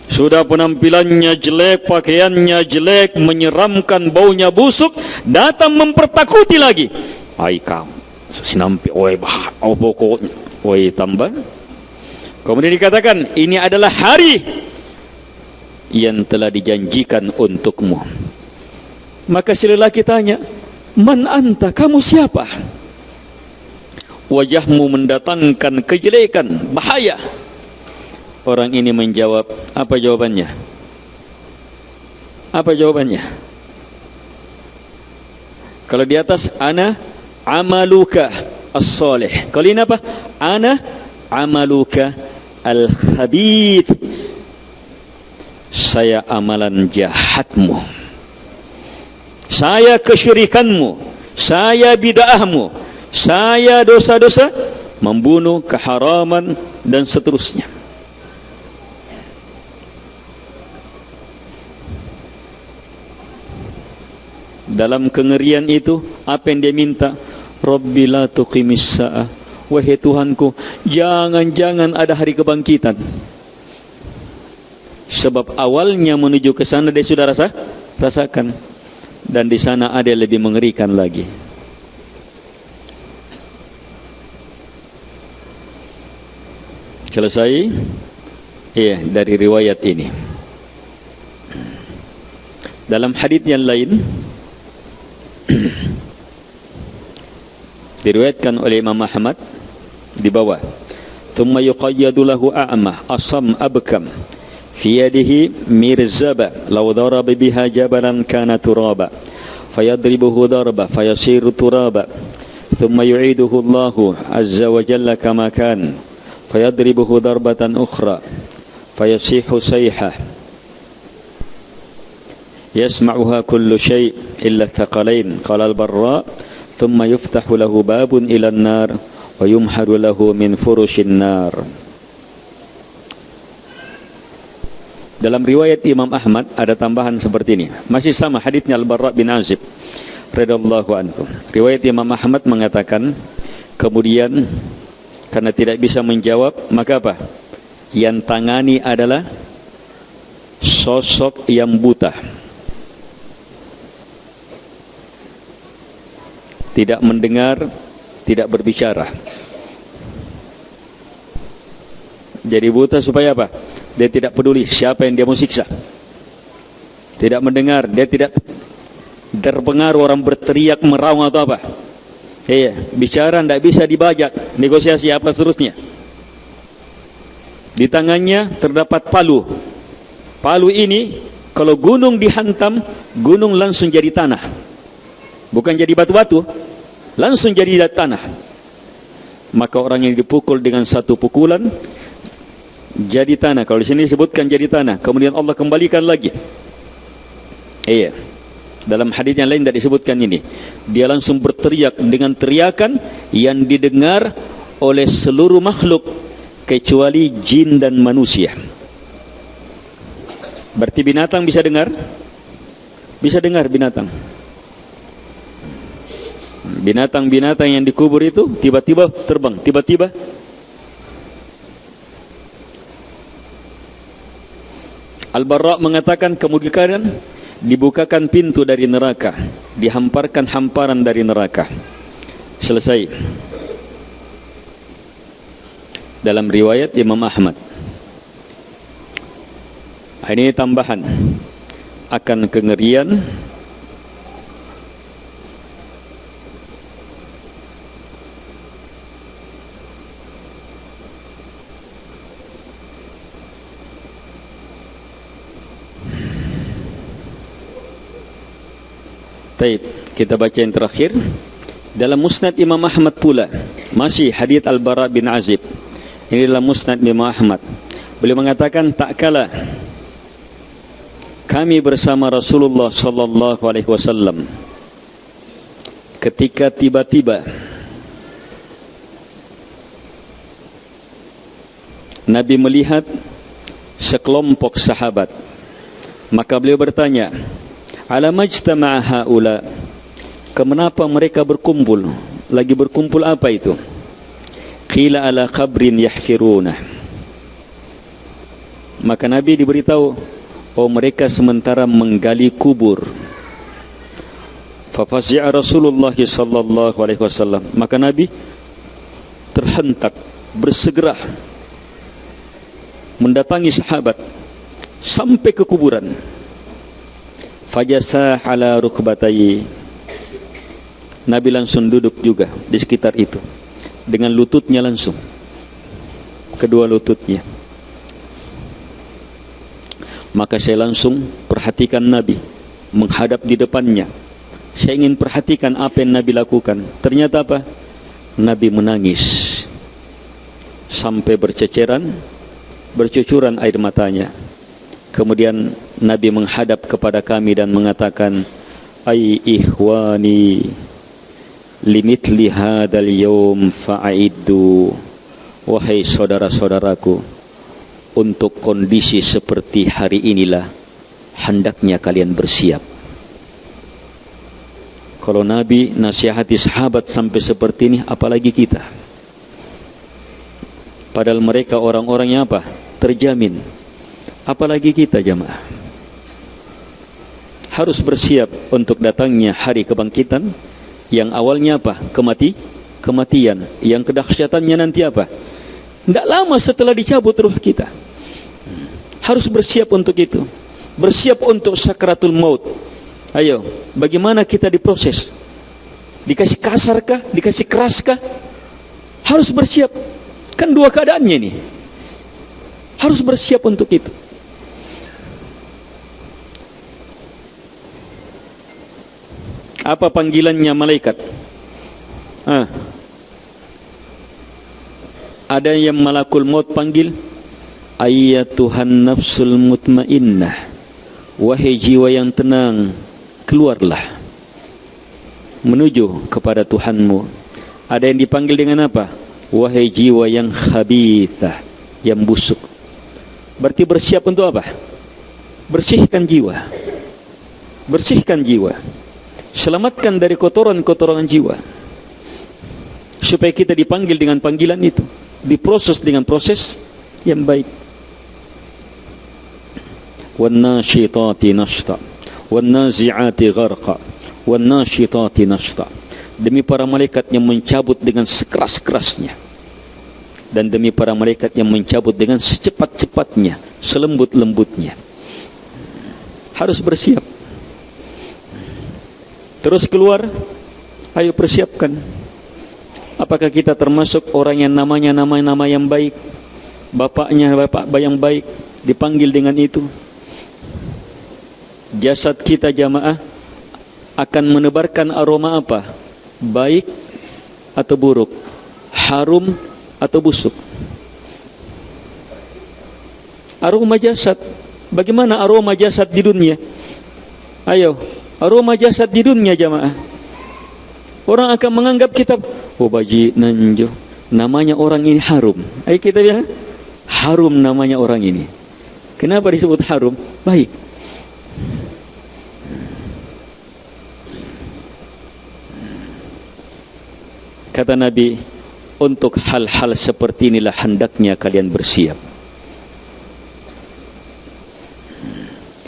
Sudah penampilannya jelek, pakaiannya jelek, menyeramkan, baunya busuk, datang mempertakuti lagi. Ai kamu, sesinampi, pokoknya, tambah. Kemudian dikatakan, ini adalah hari yang telah dijanjikan untukmu. Maka si lelaki tanya, man anta, kamu siapa? Wajahmu mendatangkan kejelekan, bahaya. Orang ini menjawab, apa jawabannya? Apa jawabannya? Kalau di atas, ana amaluka as-salih. Kalau ini apa? Ana amaluka al-khabith. Saya amalan jahatmu, saya kesyirikanmu, saya bid'ahmu, saya dosa-dosa, membunuh, keharaman, dan seterusnya. Dalam kengerian itu, apa yang dia minta? Rabbi la tuqimis sa'ah. Wahai Tuhanku, jangan-jangan ada hari kebangkitan. Sebab awalnya menuju ke sana dia sudah rasakan, dan di sana ada yang lebih mengerikan lagi. Selesai? Iya, dari riwayat ini. Dalam hadis yang lain diriwayatkan oleh Imam Ahmad di bawah, thumma yuqayyadu lahu a'ma asam abkam fi yadihi mirzaba law daraba biha jabalan kana turaba fayadribuhu darba fayasiru turaba thumma yu'iduhu Allahu azza wa jalla kama kan fayadribuhu darbatan ukhra fayasihu sayhah yasma'uha kullu shay' illa thaqalain qala al-barra thumma yuftahu lahu babun ila an-nar wa yumharu lahu min furushin nar. Dalam riwayat Imam Ahmad ada tambahan seperti ini. Masih sama haditsnya Al-Barra bin Azib radhiyallahu anhu. Riwayat Imam Ahmad mengatakan, kemudian karena tidak bisa menjawab, maka apa? Yang tangani adalah sosok yang buta, tidak mendengar, tidak berbicara. Jadi buta supaya apa? Dia tidak peduli siapa yang dia mau siksa. Tidak mendengar, dia tidak terpengaruh orang berteriak, meraung atau apa. Bicara tidak bisa dibajak, negosiasi apa seterusnya. Di tangannya terdapat palu. Palu ini kalau gunung dihantam, gunung langsung jadi tanah. Bukan jadi batu-batu, langsung jadi tanah. Maka orang yang dipukul dengan satu pukulan jadi tanah. Kalau di sini disebutkan jadi tanah, kemudian Allah kembalikan lagi. Iya. Dalam hadis yang lain tidak disebutkan ini. Dia langsung berteriak dengan teriakan yang didengar oleh seluruh makhluk kecuali jin dan manusia. Berarti binatang bisa dengar? Bisa dengar binatang. Binatang-binatang yang dikubur itu tiba-tiba terbang, tiba-tiba. Al-Barra mengatakan kemudian dibukakan pintu dari neraka, dihamparkan hamparan dari neraka. Selesai. Dalam riwayat Imam Ahmad. Ini tambahan akan kengerian Taib, kita baca yang terakhir. Dalam Musnad Imam Ahmad pula, masih hadits Al-Bara bin Azib. Ini dalam Musnad Imam Ahmad. Beliau mengatakan, tak kala kami bersama Rasulullah sallallahu alaihi wasallam ketika tiba-tiba Nabi melihat sekelompok sahabat, maka beliau bertanya, ala majtama'a haula, kenapa mereka berkumpul? Lagi berkumpul apa itu? Qila ala qabrin yahfiruna. Maka Nabi diberitahu, oh mereka sementara menggali kubur. Fa fazi'a Rasulullah sallallahu alaihi wasallam. Maka Nabi terhentak, bersegera mendatangi sahabat sampai ke kuburan. Fajasa ala rukbatai. Nabi langsung duduk juga di sekitar itu dengan lututnya langsung, kedua lututnya. Maka saya langsung perhatikan Nabi, menghadap di depannya. Saya ingin perhatikan apa yang Nabi lakukan. Ternyata apa? Nabi menangis sampai bercucuran air matanya. Kemudian Nabi menghadap kepada kami dan mengatakan, ay ikhwani limithli hadzal yaum fa'iddu. Wahai saudara-saudaraku, untuk kondisi seperti hari inilah hendaknya kalian bersiap. Kalau Nabi nasihati sahabat sampai seperti ini, apalagi kita? Padahal mereka orang-orangnya apa? Terjamin. Apalagi kita jamaah. Harus bersiap untuk datangnya hari kebangkitan yang awalnya apa? Kematian. Yang kedahsyatannya nanti apa? Tidak lama setelah dicabut ruh kita. Harus bersiap untuk itu. Bersiap untuk sakratul maut. Ayo, bagaimana kita diproses? Dikasih kasarkah? Dikasih keraskah? Harus bersiap. Kan dua keadaannya ini. Harus bersiap untuk itu. Apa panggilannya malaikat? Ada yang malakul maut panggil, ayyatuhan nafsul mutmainnah, wahai jiwa yang tenang, keluarlah menuju kepada Tuhanmu. Ada yang dipanggil dengan apa? Wahai jiwa yang khabithah, yang busuk. Berarti bersiap untuk apa? Bersihkan jiwa. Bersihkan jiwa. Selamatkan dari kotoran-kotoran jiwa, supaya kita dipanggil dengan panggilan itu, diproses dengan proses yang baik. Wan nashitati nashta, wan nazi'ati gharqa, wan nashitati nashta. Demi para malaikat yang mencabut dengan sekeras-kerasnya, dan demi para malaikat yang mencabut dengan secepat-cepatnya, selembut-lembutnya. Harus bersiap. Terus keluar, ayo persiapkan. Apakah kita termasuk orang yang namanya nama yang baik? bapaknya bapak yang baik dipanggil dengan itu. Jasad kita jamaah akan menebarkan aroma apa? Baik atau buruk? Harum atau busuk? Aroma jasad. Bagaimana aroma jasad di dunia? Ayo, aroma jasad di dunia jamaah. Orang akan menganggap kita, oh baji nanjo, namanya orang ini harum. Ayo kita bilang, harum namanya orang ini. Kenapa disebut harum? Baik. Kata Nabi, untuk hal-hal seperti inilah hendaknya kalian bersiap.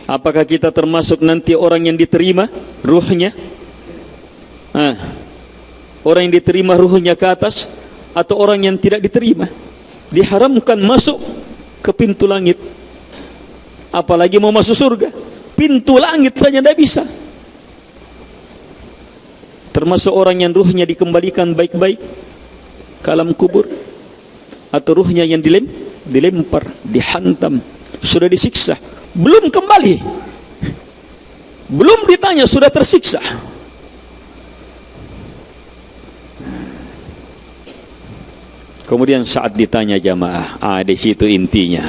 Apakah kita termasuk nanti orang yang diterima ruhnya? Orang yang diterima ruhnya ke atas, atau orang yang tidak diterima? Diharamkan masuk ke pintu langit, apalagi mau masuk surga. Pintu langit saja tidak bisa. Termasuk orang yang ruhnya dikembalikan baik-baik ke alam kubur, atau ruhnya yang dilempar, dihantam, sudah disiksa, belum kembali, belum ditanya, sudah tersiksa. Kemudian saat ditanya jamaah, di situ intinya,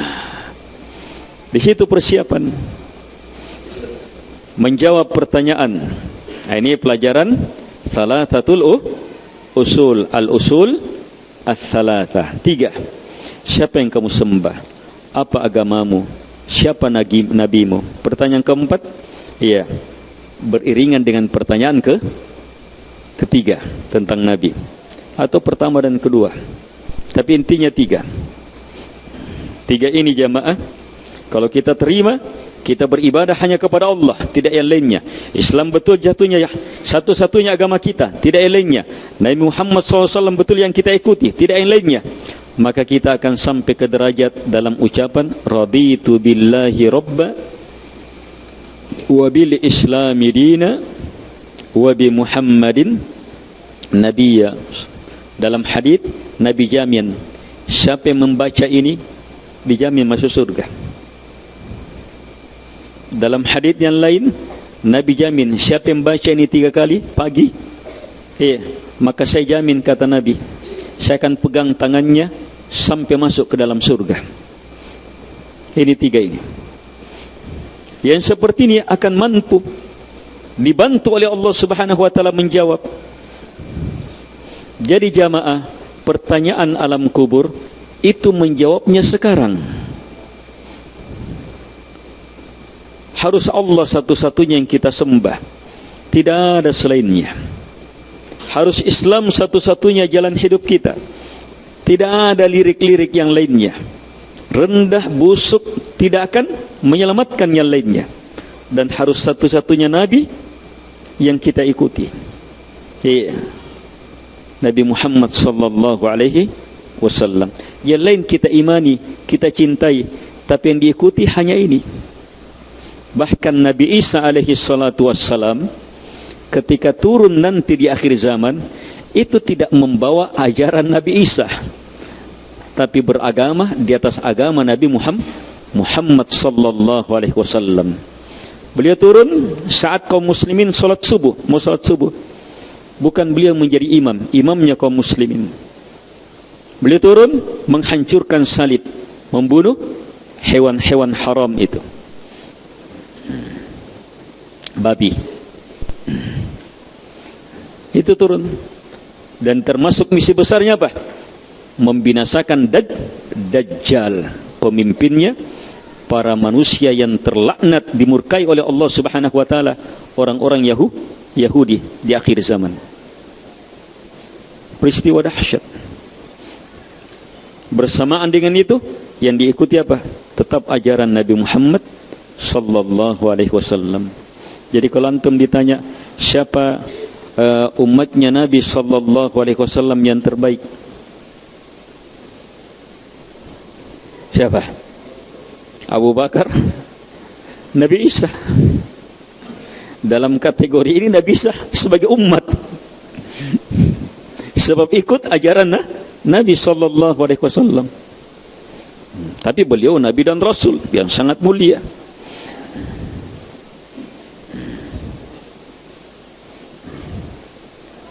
di situ persiapan menjawab pertanyaan. Ini pelajaran Thalathatul usul, al-usul ats-tsalatsah. 3. Siapa yang kamu sembah? Apa agamamu? Siapa nabimu? Pertanyaan keempat, ya, beriringan dengan pertanyaan ketiga tentang nabi, atau pertama dan kedua. Tapi intinya 3. 3 ini jamaah, kalau kita terima, kita beribadah hanya kepada Allah, tidak yang lainnya. Islam betul jatuhnya ya satu-satunya agama kita, tidak yang lainnya. Nabi Muhammad SAW betul yang kita ikuti, tidak yang lainnya. Maka kita akan sampai ke derajat dalam ucapan raditu billahi rabba wa bil islami dina wa bi Muhammadin nabiyya. Dalam hadis Nabi jamin, siapa yang membaca ini dijamin masuk surga. Dalam hadis yang lain Nabi jamin, siapa yang baca ini 3 kali pagi, maka saya jamin, kata Nabi, saya akan pegang tangannya sampai masuk ke dalam surga. Ini 3 ini. Yang seperti ini akan mampu dibantu oleh Allah Subhanahu wa taala menjawab. Jadi jamaah, pertanyaan alam kubur itu menjawabnya sekarang. Harus Allah satu-satunya yang kita sembah, tidak ada selainnya. Harus Islam satu-satunya jalan hidup kita, tidak ada lirik-lirik yang lainnya. Rendah, busuk, tidak akan menyelamatkan yang lainnya. Dan harus satu-satunya Nabi yang kita ikuti, Nabi Muhammad sallallahu alaihi wasallam. Yang lain kita imani, kita cintai, tapi yang diikuti hanya ini. Bahkan Nabi Isa alaihi salatu wassalam ketika turun nanti di akhir zaman, itu tidak membawa ajaran Nabi Isa, tapi beragama di atas agama Nabi Muhammad sallallahu alaihi wasallam. Beliau turun saat kaum muslimin salat subuh, mau salat subuh. Bukan beliau menjadi imam, imamnya kaum muslimin. Beliau turun menghancurkan salib, membunuh hewan-hewan haram itu. Babi. Itu turun. Dan termasuk misi besarnya apa? Membinasakan Dajjal, pemimpinnya para manusia yang terlaknat, dimurkai oleh Allah Subhanahu wa taala, orang-orang Yahudi di akhir zaman. Peristiwa dahsyat. Bersamaan dengan itu yang diikuti apa? Tetap ajaran Nabi Muhammad sallallahu alaihi wasallam. Jadi kalau antum ditanya siapa umatnya Nabi sallallahu alaihi wasallam yang terbaik, siapa? Abu Bakar, Nabi Isa. Dalam kategori ini Nabi Isa sebagai umat, sebab ikut ajaran Nabi sallallahu alaihi wasallam. Tapi beliau Nabi dan Rasul yang sangat mulia.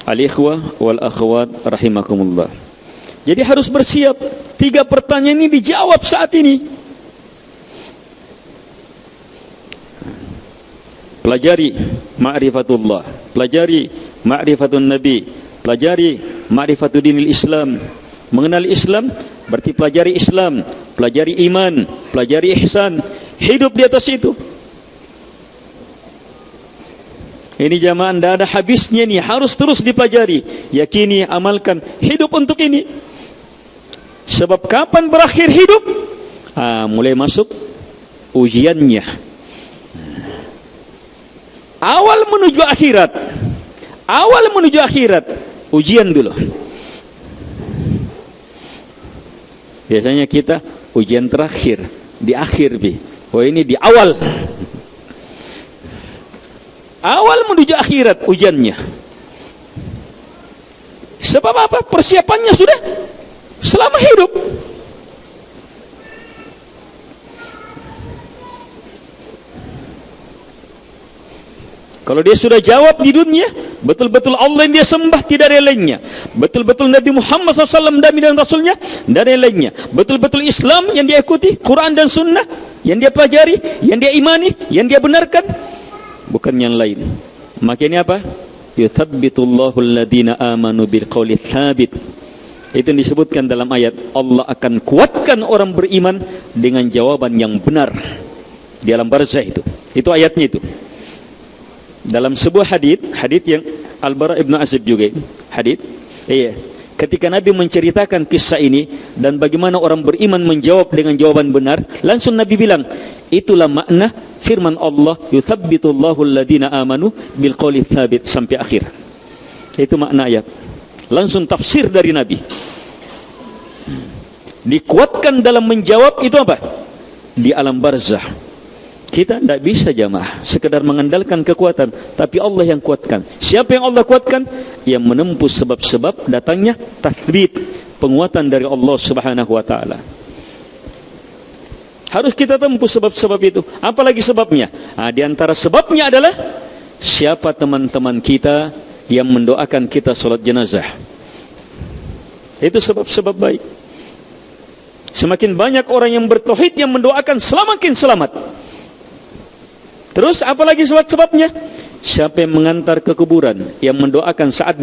Al-ikhwah wal akhwat rahimakumullah. Jadi harus bersiap. 3 pertanyaan ini dijawab saat ini. Pelajari ma'rifatullah, pelajari ma'rifatun nabi, pelajari ma'rifatud dinil Islam. Mengenal Islam berarti pelajari Islam, pelajari iman, pelajari ihsan, hidup di atas itu. Ini jamaah tidak ada habisnya nih, harus terus dipelajari, yakini, amalkan, hidup untuk ini. Sebab kapan berakhir hidup? Mulai masuk ujiannya. Awal menuju akhirat, ujian dulu. Biasanya kita ujian terakhir, di akhir bi. Oh ini di awal. Awal menuju akhirat ujiannya. Sebab apa? Persiapannya sudah selama hidup. Kalau dia sudah jawab di dunia, betul-betul Allah yang dia sembah, tidak ada lainnya. Betul-betul Nabi Muhammad SAW Nabi dan Rasulnya, tidak ada lainnya. Betul-betul Islam yang dia ikuti, Quran dan Sunnah, yang dia pelajari, yang dia imani, yang dia benarkan, bukan yang lain. Makanya apa? Yuthabbitullahu alladhina amanu bilqawli tsabit. Itu yang disebutkan dalam ayat, Allah akan kuatkan orang beriman dengan jawaban yang benar di alam barzah itu. Itu ayatnya itu. Dalam sebuah hadits yang Al-Bara Ibn Azib juga hadits, ketika Nabi menceritakan kisah ini dan bagaimana orang beriman menjawab dengan jawaban benar, langsung Nabi bilang, itulah makna firman Allah, yuthabbitullahu alladhina amanu bilqawli tsabit, sampai akhir. Itu makna ayat. Langsung tafsir dari Nabi. Dikuatkan dalam menjawab itu apa? Di alam barzah. Kita tidak bisa jamaah sekedar mengandalkan kekuatan, tapi Allah yang kuatkan. Siapa yang Allah kuatkan? Yang menempuh sebab-sebab datangnya tathbit, penguatan dari Allah Subhanahu wa taala. Harus kita tempuh sebab-sebab itu. Apalagi sebabnya? Di antara sebabnya adalah siapa teman-teman kita yang mendoakan kita salat jenazah. Itu sebab-sebab baik. Semakin banyak orang yang bertauhid yang mendoakan semakin selamat. Terus apalagi sebabnya? Siapa yang mengantar ke kuburan, yang mendoakan saat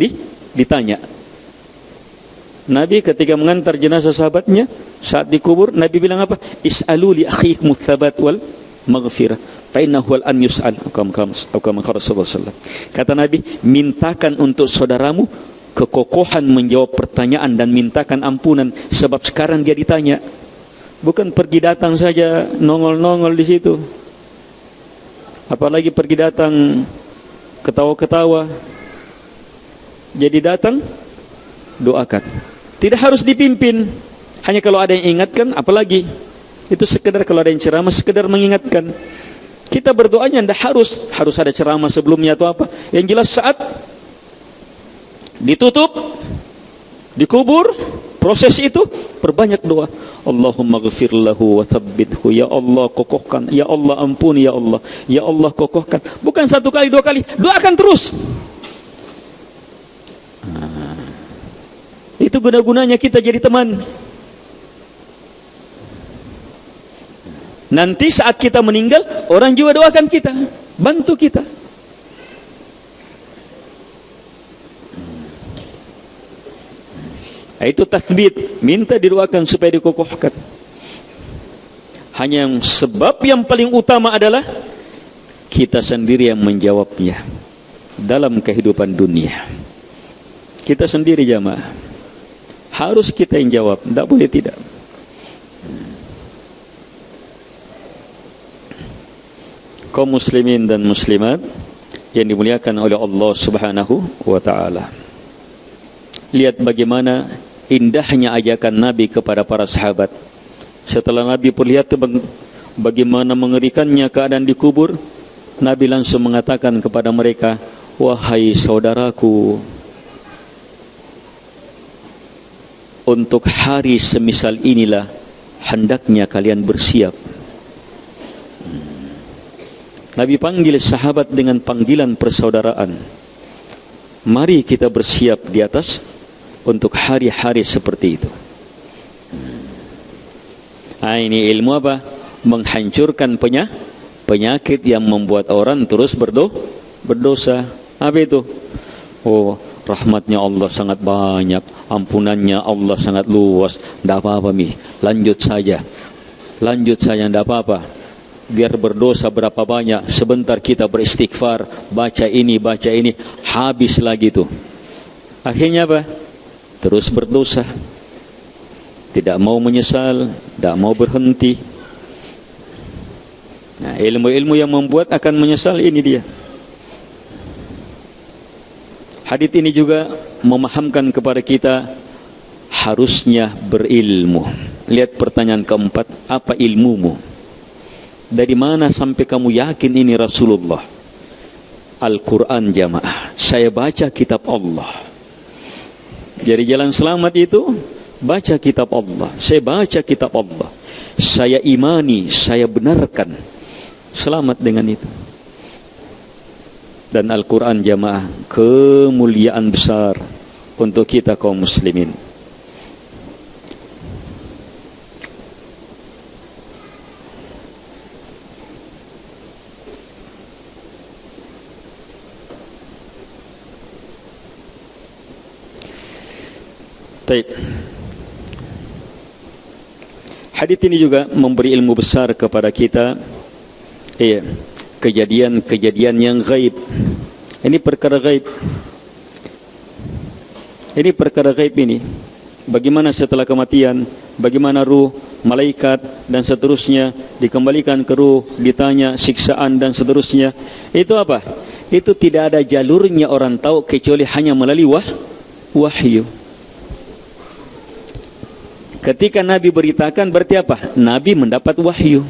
ditanya. Nabi ketika mengantar jenazah sahabatnya saat dikubur, Nabi bilang apa? Is'alu li akhikum tsabat wal maghfirah fa innahu an yus'al. Kata Nabi, mintakan untuk saudaramu kekokohan menjawab pertanyaan dan mintakan ampunan, sebab sekarang dia ditanya. Bukan pergi datang saja nongol-nongol di situ. Apalagi pergi datang ketawa-ketawa. Jadi datang doakan. Tidak harus dipimpin. Hanya kalau ada yang ingatkan, apalagi itu sekedar kalau ada yang ceramah, sekedar mengingatkan. Kita berdoanya tidak harus ada ceramah sebelumnya atau apa. Yang jelas saat ditutup, dikubur, proses itu perbanyak doa. Allahumma ghafir lahu wa thabbithu. Ya Allah kokohkan, ya Allah ampuni, ya Allah, ya Allah kokohkan. Bukan 1 kali 2 kali, doakan terus. Itu guna-gunanya kita jadi teman. Nanti saat kita meninggal, orang juga doakan kita, bantu kita. Itu tathbit, minta didoakan supaya dikokohkan. Hanya yang sebab yang paling utama adalah kita sendiri yang menjawabnya dalam kehidupan dunia. Kita sendiri jamaah, harus kita yang jawab, tidak boleh tidak. Kaum muslimin dan muslimat yang dimuliakan oleh Allah Subhanahu wa taala. Lihat bagaimana indahnya ajakan Nabi kepada para sahabat. Setelah Nabi perlihat bagaimana mengerikannya keadaan di kubur, Nabi langsung mengatakan kepada mereka, wahai saudaraku, untuk hari semisal inilah hendaknya kalian bersiap. Nabi panggil sahabat dengan panggilan persaudaraan. Mari kita bersiap di atas untuk hari-hari seperti itu. Ini ilmu apa? Menghancurkan penyakit yang membuat orang terus berdosa. Apa itu? Oh, rahmatnya Allah sangat banyak, ampunannya Allah sangat luas. Tidak apa-apa mi, lanjut saja, tidak apa-apa. Biar berdosa berapa banyak, sebentar kita beristighfar, baca ini, habis lagi tuh. Akhirnya apa? Terus berdosa, tidak mau menyesal, tidak mau berhenti. Nah, ilmu-ilmu yang membuat akan menyesal ini dia. Hadits ini juga memahamkan kepada kita harusnya berilmu. Lihat pertanyaan keempat, apa ilmumu? Dari mana sampai kamu yakin ini Rasulullah? Al-Quran jamaah. Saya baca kitab Allah. Jadi jalan selamat itu baca kitab Allah. Saya baca kitab Allah, saya imani, saya benarkan. Selamat dengan itu. Dan Al-Quran jamaah kemuliaan besar untuk kita kaum muslimin. Baik. Hadits ini juga memberi ilmu besar kepada kita. Kejadian-kejadian yang gaib. Ini perkara gaib. Ini perkara gaib ini. Bagaimana setelah kematian, bagaimana ruh, malaikat dan seterusnya dikembalikan ke ruh, ditanya siksaan dan seterusnya. Itu apa? Itu tidak ada jalurnya orang tahu kecuali hanya melalui wahyu. Ketika Nabi beritakan berarti apa? Nabi mendapat wahyu.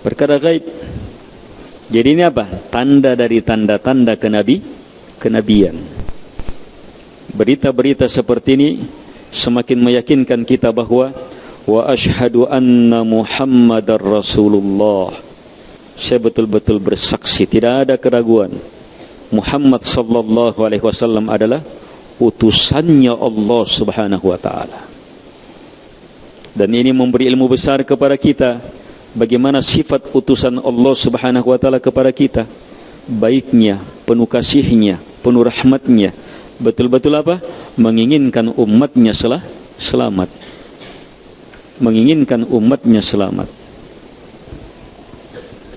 Perkara gaib. Jadi ini apa? Tanda dari tanda-tanda kenabian. Berita-berita seperti ini semakin meyakinkan kita bahwa wa asyhadu anna Muhammadar Rasulullah. Saya betul-betul bersaksi, tidak ada keraguan. Muhammad sallallahu alaihi wasallam adalah utusannya Allah subhanahu wa ta'ala. Dan ini memberi ilmu besar kepada kita. Bagaimana sifat utusan Allah subhanahu wa ta'ala kepada kita. Baiknya, penuh kasihnya, penuh rahmatnya. Betul-betul apa? Menginginkan umatnya selamat. Menginginkan umatnya selamat.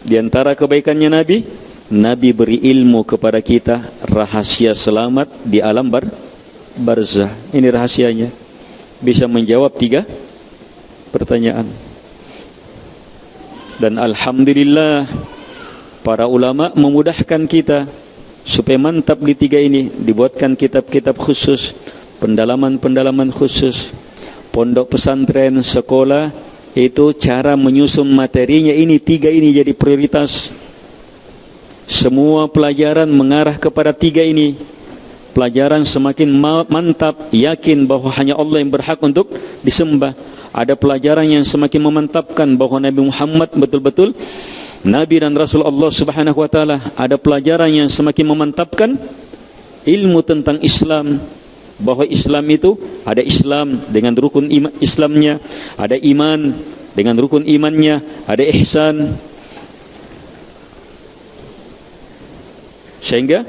Di antara kebaikannya Nabi beri ilmu kepada kita rahasia selamat di alam barzah. Ini rahasianya. Bisa menjawab 3 pertanyaan. Dan alhamdulillah para ulama memudahkan kita supaya mantap di 3 ini. Dibuatkan kitab-kitab khusus, pendalaman-pendalaman khusus. Pondok pesantren, sekolah, itu cara menyusun materinya ini 3 ini jadi prioritas. Semua pelajaran mengarah kepada 3 ini. Pelajaran semakin mantap, yakin bahwa hanya Allah yang berhak untuk disembah. Ada pelajaran yang semakin memantapkan bahwa Nabi Muhammad betul-betul Nabi dan Rasul Allah subhanahu wa ta'ala. Ada pelajaran yang semakin memantapkan ilmu tentang Islam, bahwa Islam itu ada Islam dengan rukun Islamnya, ada iman dengan rukun imannya, ada ihsan. Sehingga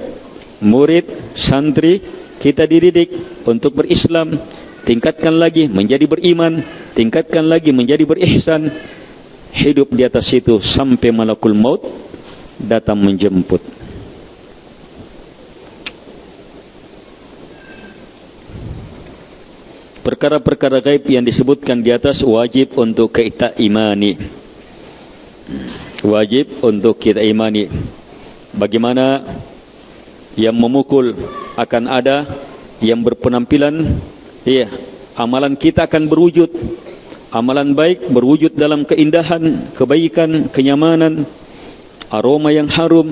murid, santri kita dididik untuk berislam, tingkatkan lagi menjadi beriman, tingkatkan lagi menjadi berihsan, hidup di atas itu sampai malakul maut datang menjemput. Perkara-perkara gaib yang disebutkan di atas wajib untuk kita imani. Wajib untuk kita imani. Bagaimana yang memukul akan ada, yang berpenampilan, amalan kita akan berwujud. Amalan baik berwujud dalam keindahan, kebaikan, kenyamanan, aroma yang harum.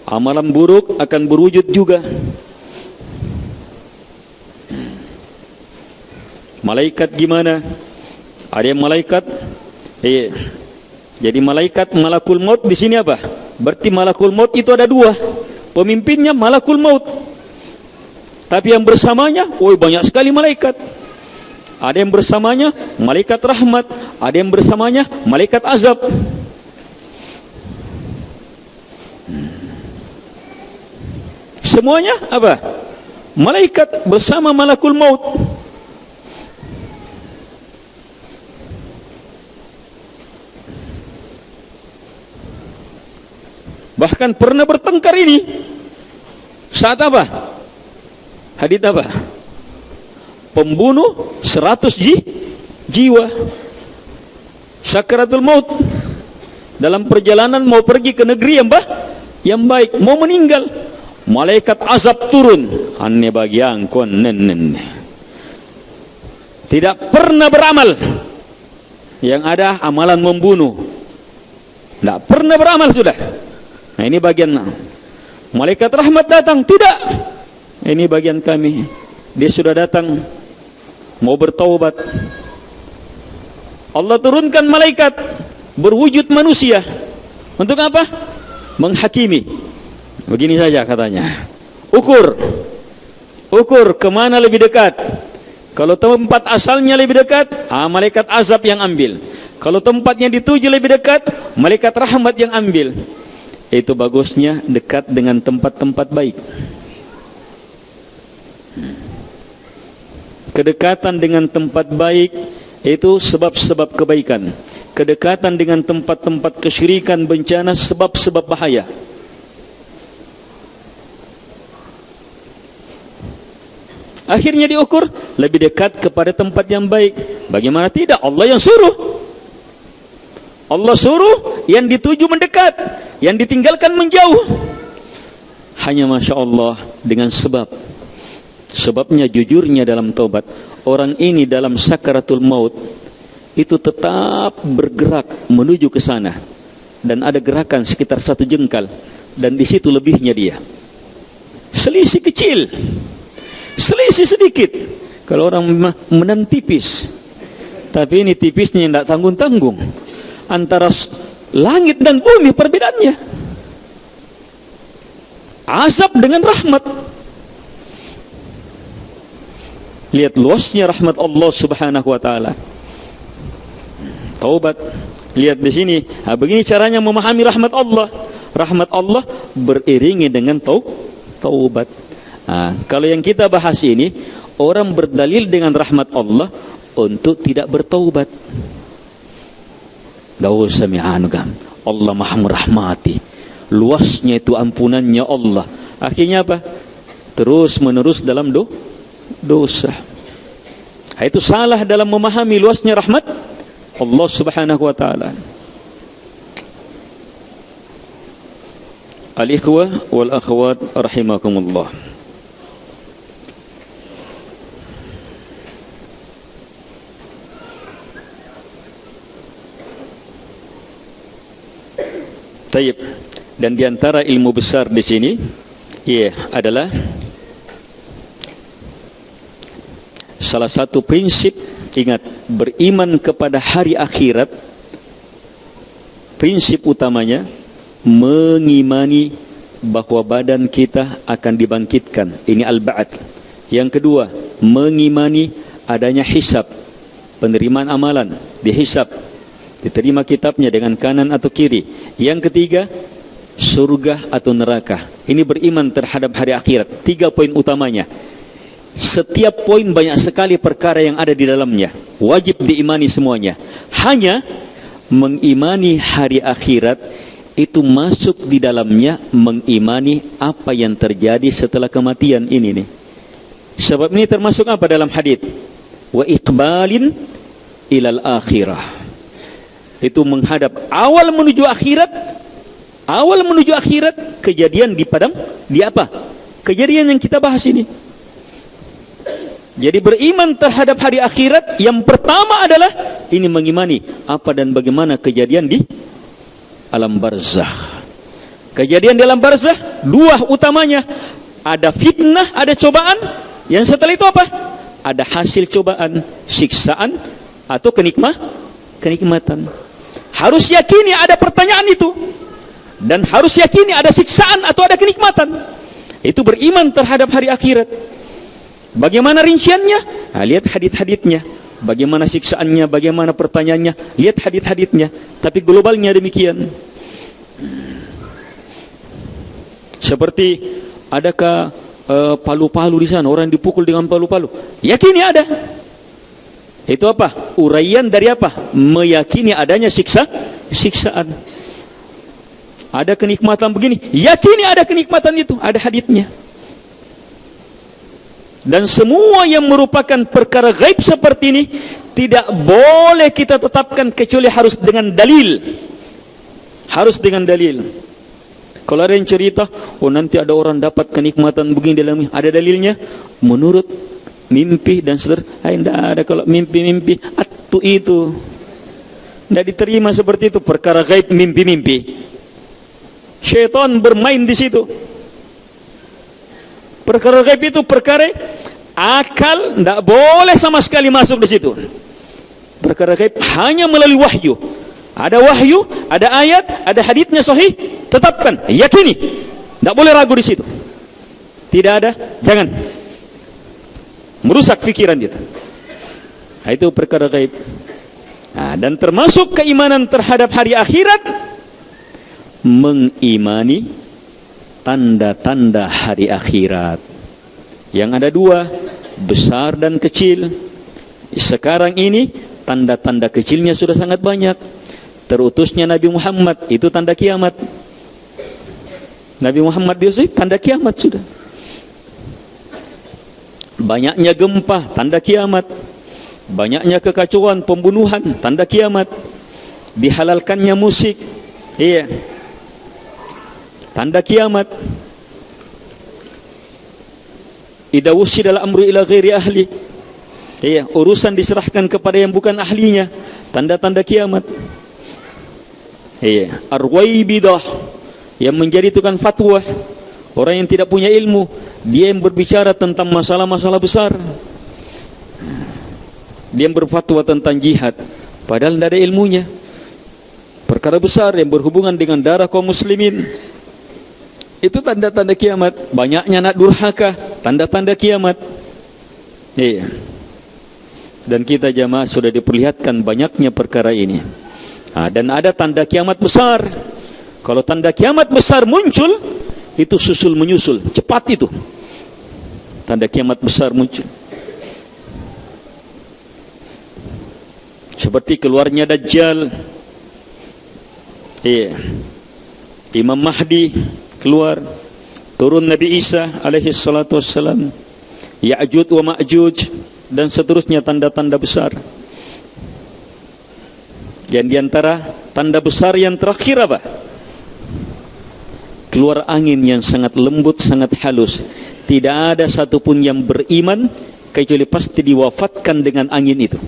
Amalan buruk akan berwujud juga. Malaikat gimana? Ada yang malaikat jadi malaikat malakul maut di sini apa? Berarti malakul maut itu ada dua. Pemimpinnya malakul maut. Tapi yang bersamanya, banyak sekali malaikat. Ada yang bersamanya malaikat rahmat, ada yang bersamanya malaikat azab. Semuanya apa? Malaikat bersama malakul maut. Bahkan pernah bertengkar ini. Saat apa? Hadits apa? Pembunuh 100 jiwa. Sakaratul maut. Dalam perjalanan mau pergi ke negeri yang baik, mau meninggal. Malaikat azab turun. Anne bagian konnen. Tidak pernah beramal. Yang ada amalan membunuh. Tidak pernah beramal sudah. Nah ini bagian. Malaikat rahmat datang. Tidak. Ini bagian kami. Dia sudah datang. Mau bertaubat. Allah turunkan malaikat. Berwujud manusia. Untuk apa? Menghakimi. Begini saja katanya. Ukur kemana lebih dekat. Kalau tempat asalnya lebih dekat, malaikat azab yang ambil. Kalau tempatnya dituju lebih dekat, malaikat rahmat yang ambil. Itu bagusnya dekat dengan tempat-tempat baik. Kedekatan dengan tempat baik itu sebab-sebab kebaikan. Kedekatan dengan tempat-tempat kesyirikan, bencana, sebab-sebab bahaya. Akhirnya diukur lebih dekat kepada tempat yang baik. Bagaimana tidak? Allah yang suruh. Allah suruh, yang dituju mendekat, yang ditinggalkan menjauh. Hanya Masya Allah dengan sebab. Sebabnya jujurnya dalam taubat. Orang ini dalam sakaratul maut itu tetap bergerak menuju ke sana. Dan ada gerakan sekitar 1 jengkal. Dan di situ lebihnya dia. Selisih kecil. Selisih sedikit. Kalau orang menan tipis. Tapi ini tipisnya yang tidak tanggung-tanggung. Antara langit dan bumi perbedaannya. Azab dengan rahmat. Lihat luasnya rahmat Allah Subhanahu wa taala. Taubat. Lihat di sini. Begini caranya memahami rahmat Allah. Rahmat Allah beriringi dengan taubat. Kalau yang kita bahas ini, orang berdalil dengan rahmat Allah untuk tidak bertaubat. Dawu sami'anugam. Allah maha merahmati. Luasnya itu ampunannya Allah. Akhirnya apa? Terus menerus dalam dosa. Itu salah dalam memahami luasnya rahmat Allah Subhanahu wa taala. Al-ikhwah wal akhwat rahimakumullah. Taib. Dan diantara ilmu besar di sini, adalah salah satu prinsip. Ingat, beriman kepada hari akhirat. Prinsip utamanya mengimani bahwa badan kita akan dibangkitkan. Ini al-ba'ats. Yang kedua, mengimani adanya hisab, penerimaan amalan, dihisab, diterima kitabnya dengan kanan atau kiri. Yang ketiga, surga atau neraka. Ini beriman terhadap hari akhirat. 3 poin utamanya. Setiap poin banyak sekali perkara yang ada di dalamnya. Wajib diimani semuanya. Hanya mengimani hari akhirat itu masuk di dalamnya mengimani apa yang terjadi setelah kematian ini nih. Sebab ini termasuk apa dalam hadits? Wa iqbalin ilal akhirah. Itu menghadap awal menuju akhirat. Awal menuju akhirat, kejadian di padang, di apa? Kejadian yang kita bahas ini. Jadi beriman terhadap hari akhirat yang pertama adalah ini mengimani apa dan bagaimana kejadian di alam barzakh. Kejadian di alam barzakh 2 utamanya, ada fitnah, ada cobaan. Yang setelah itu apa? ada hasil cobaan, siksaan atau kenikmatan. Harus yakini ada pertanyaan itu, dan harus yakini ada siksaan atau ada kenikmatan. Itu beriman terhadap hari akhirat. Bagaimana rinciannya? Lihat hadits-haditsnya. Bagaimana siksaannya, bagaimana pertanyaannya, lihat hadits-haditsnya. Tapi globalnya demikian. Seperti adakah palu-palu di sana, orang dipukul dengan palu-palu? Yakini ada. Itu apa? Uraian dari apa? Meyakini adanya siksaan. Ada kenikmatan begini, yakini ada kenikmatan itu, ada haditsnya. Dan semua yang merupakan perkara gaib seperti ini tidak boleh kita tetapkan kecuali harus dengan dalil. Harus dengan dalil. Kalau ada yang cerita, oh nanti ada orang dapat kenikmatan begini dalamnya, ada dalilnya? Menurut mimpi dan seterusnya. Tidak ada. Kalau mimpi-mimpi itu tidak diterima seperti itu. Perkara gaib, mimpi-mimpi. Syaitan bermain di situ. Perkara gaib itu perkara akal tidak boleh sama sekali masuk di situ. Perkara gaib hanya melalui wahyu. Ada wahyu, ada ayat, ada haditsnya sahih, tetapkan, yakini. Tidak boleh ragu di situ. Tidak ada, jangan merusak fikiran itu. Itu perkara gaib. Dan termasuk keimanan terhadap hari akhirat, mengimani tanda-tanda hari akhirat. Yang ada dua, besar dan kecil. Sekarang ini tanda-tanda kecilnya sudah sangat banyak. Terutusnya Nabi Muhammad, itu tanda kiamat. Nabi Muhammad itu tanda kiamat sudah. Banyaknya gempa, tanda kiamat. Banyaknya kekacauan, pembunuhan, tanda kiamat. Dihalalkannya musik, tanda kiamat. Idza wusidal amru ila ghairi ahli, urusan diserahkan kepada yang bukan ahlinya, tanda-tanda kiamat. Ar-Ruwaibidah, yang menjadi tukang fatwa, orang yang tidak punya ilmu, dia yang berbicara tentang masalah-masalah besar. Dia yang berfatwa tentang jihad, padahal tidak ada ilmunya. Perkara besar yang berhubungan dengan darah kaum muslimin, itu tanda-tanda kiamat. Banyaknya anak durhaka, tanda-tanda kiamat. Dan kita jamaah sudah diperlihatkan banyaknya perkara ini. Dan ada tanda kiamat besar. Kalau tanda kiamat besar muncul, itu susul menyusul, cepat itu. Tanda kiamat besar muncul. Seperti keluarnya Dajjal, Imam Mahdi keluar, turun Nabi Isa alaihi salatu wassalam, Ya'juj wa Ma'juj, dan seterusnya tanda-tanda besar. Dan diantara tanda besar yang terakhir apa? Keluar angin yang sangat lembut, sangat halus. Tidak ada satupun yang beriman kecuali pasti diwafatkan dengan angin itu.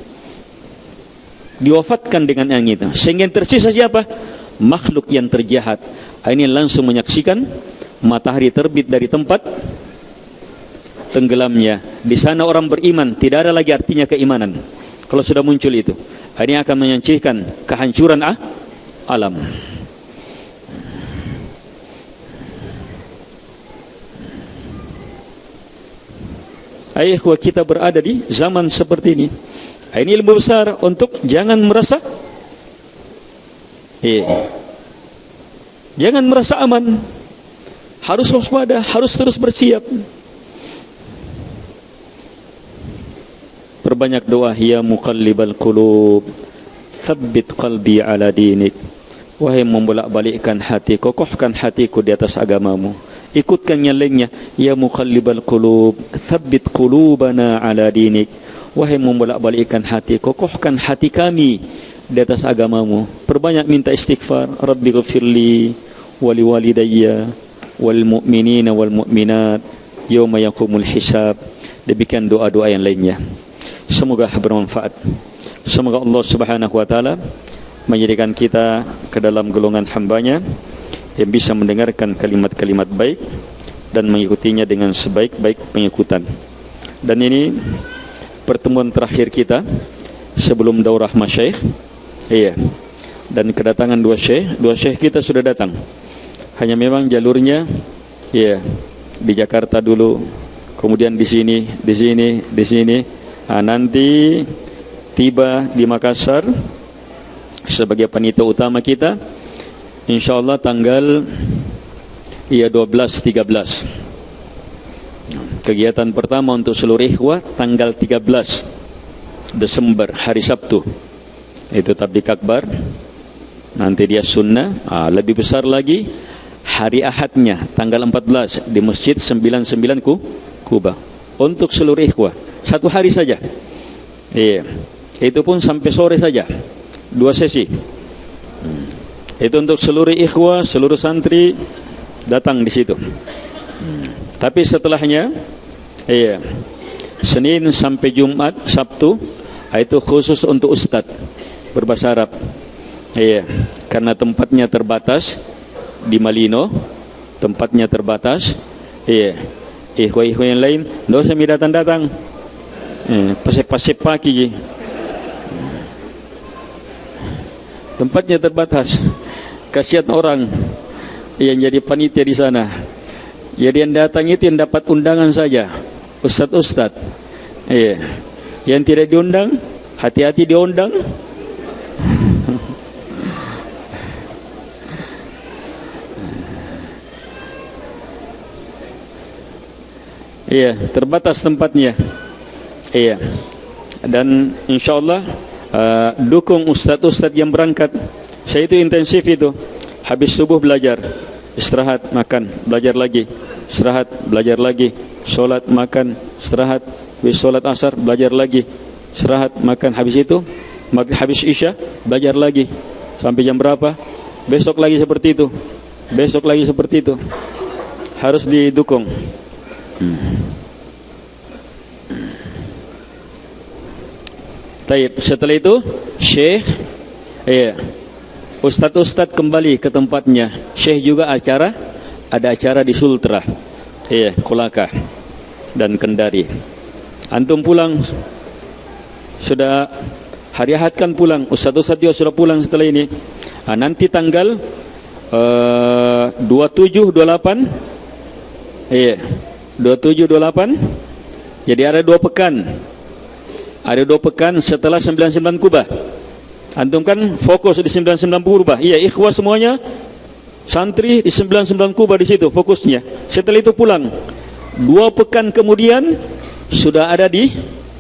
Diwafatkan dengan angin itu. Sehingga yang tersisa siapa? Makhluk yang terjahat. Ini langsung menyaksikan matahari terbit dari tempat tenggelamnya. Di sana orang beriman, tidak ada lagi artinya keimanan. Kalau sudah muncul itu, ini akan menyaksikan kehancuran alam. Ayah, kita berada di zaman seperti ini. Ini ilmu besar untuk jangan merasa jangan merasa aman. Harus waspada, harus terus bersiap. Perbanyak doa, ya muqallibal qulub, tsabbit qalbi ala dinik. Wahai membolak-balikkan hati, kokohkan hatiku di atas agamamu. Ikutkan yang lainnya, ya muqallibal qulub, tsabbit qulubana ala dinik. Wahai membolak-balikkan hati, kokohkan hati kami di atas agamamu. Perbanyak minta istighfar, Rabbi ghafirli wali walidayya wal mu'minina wal mu'minat yawma yaqumul hisab. Demikian doa-doa yang lainnya. Semoga bermanfaat. Semoga Allah Subhanahu wa taala menjadikan kita ke dalam golongan hamba-Nya yang bisa mendengarkan kalimat-kalimat baik dan mengikutinya dengan sebaik-baik pengikutan. Dan ini pertemuan terakhir kita sebelum daurah masyaikh. Iya. Dan kedatangan dua syekh kita sudah datang. Hanya memang jalurnya iya, di Jakarta dulu, kemudian di sini. Nanti tiba di Makassar sebagai panitia utama kita, insyaallah tanggal 12-13. Kegiatan pertama untuk seluruh ikhwah tanggal 13 Desember, hari Sabtu. Itu tablik akbar. Nanti dia sunnah. Lebih besar lagi hari Ahadnya tanggal 14 di Masjid 99 Kuba. Untuk seluruh ikhwah, satu hari saja. Iya. Itu pun sampai sore saja. 2 sesi. Itu untuk seluruh ikhwah, seluruh santri datang di situ. Tapi setelahnya, iya, Senin sampai Jumat, Sabtu, itu khusus untuk ustadz berbahasa Arab. Iya, karena tempatnya terbatas di Malino, tempatnya terbatas. Iya, ikhwah-ikhwah yang lain, nggak usah datang-datang. Pasif-pasif pagi. Tempatnya terbatas. Kasihan orang yang jadi panitia di sana. Jadi yang datang itu yang dapat undangan saja, ustadz. Iya. Yang tidak diundang, hati-hati diundang. Iya, terbatas tempatnya. Iya. Dan insyaallah dukung ustadz-ustadz yang berangkat. Saya itu intensif itu. Habis subuh belajar, istirahat, makan, belajar lagi, istirahat, belajar lagi, sholat, makan, istirahat, habis sholat asar, belajar lagi, istirahat, makan, habis itu, habis isya, belajar lagi, sampai jam berapa, besok lagi seperti itu, besok lagi seperti itu, harus didukung. Taib. Setelah itu, syekh, iya, ustadz-ustadz kembali ke tempatnya. Syekh juga ada acara di Sultra, iya, Kolaka dan Kendari. Antum pulang, sudah hari Ahad kan pulang, ustadz-ustadz juga sudah pulang setelah ini. Nanti tanggal 27-28, iya, 27-28, jadi ada 2 pekan. Ada 2 pekan setelah 99 Kubah. Antum kan fokus di 99 Kubah. Iya, ikhwah semuanya santri di 99 Kubah di situ fokusnya. Setelah itu pulang. 2 pekan kemudian sudah ada di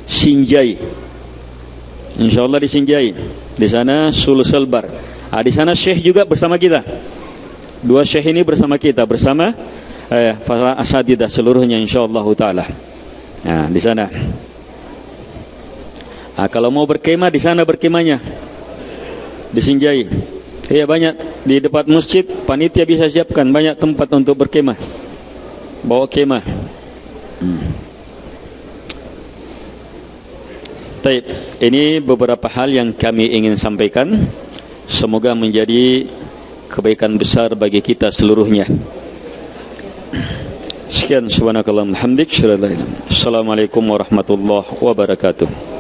Sinjai. Insyaallah di Sinjai. Di sana Suluselbar. Di sana syekh juga bersama kita. 2 syekh ini bersama kita, bersama para asatidzah seluruhnya insyaallah taala. Nah, di sana. Kalau mau berkemah di sana berkemahnya. Di Sinjai. Iya, banyak di depan masjid, panitia bisa siapkan banyak tempat untuk berkemah. Bawa kemah. Baik, ini beberapa hal yang kami ingin sampaikan. Semoga menjadi kebaikan besar bagi kita seluruhnya. Sekian, subhanakallahumma hamdik, syarallah. Assalamualaikum warahmatullahi wabarakatuh.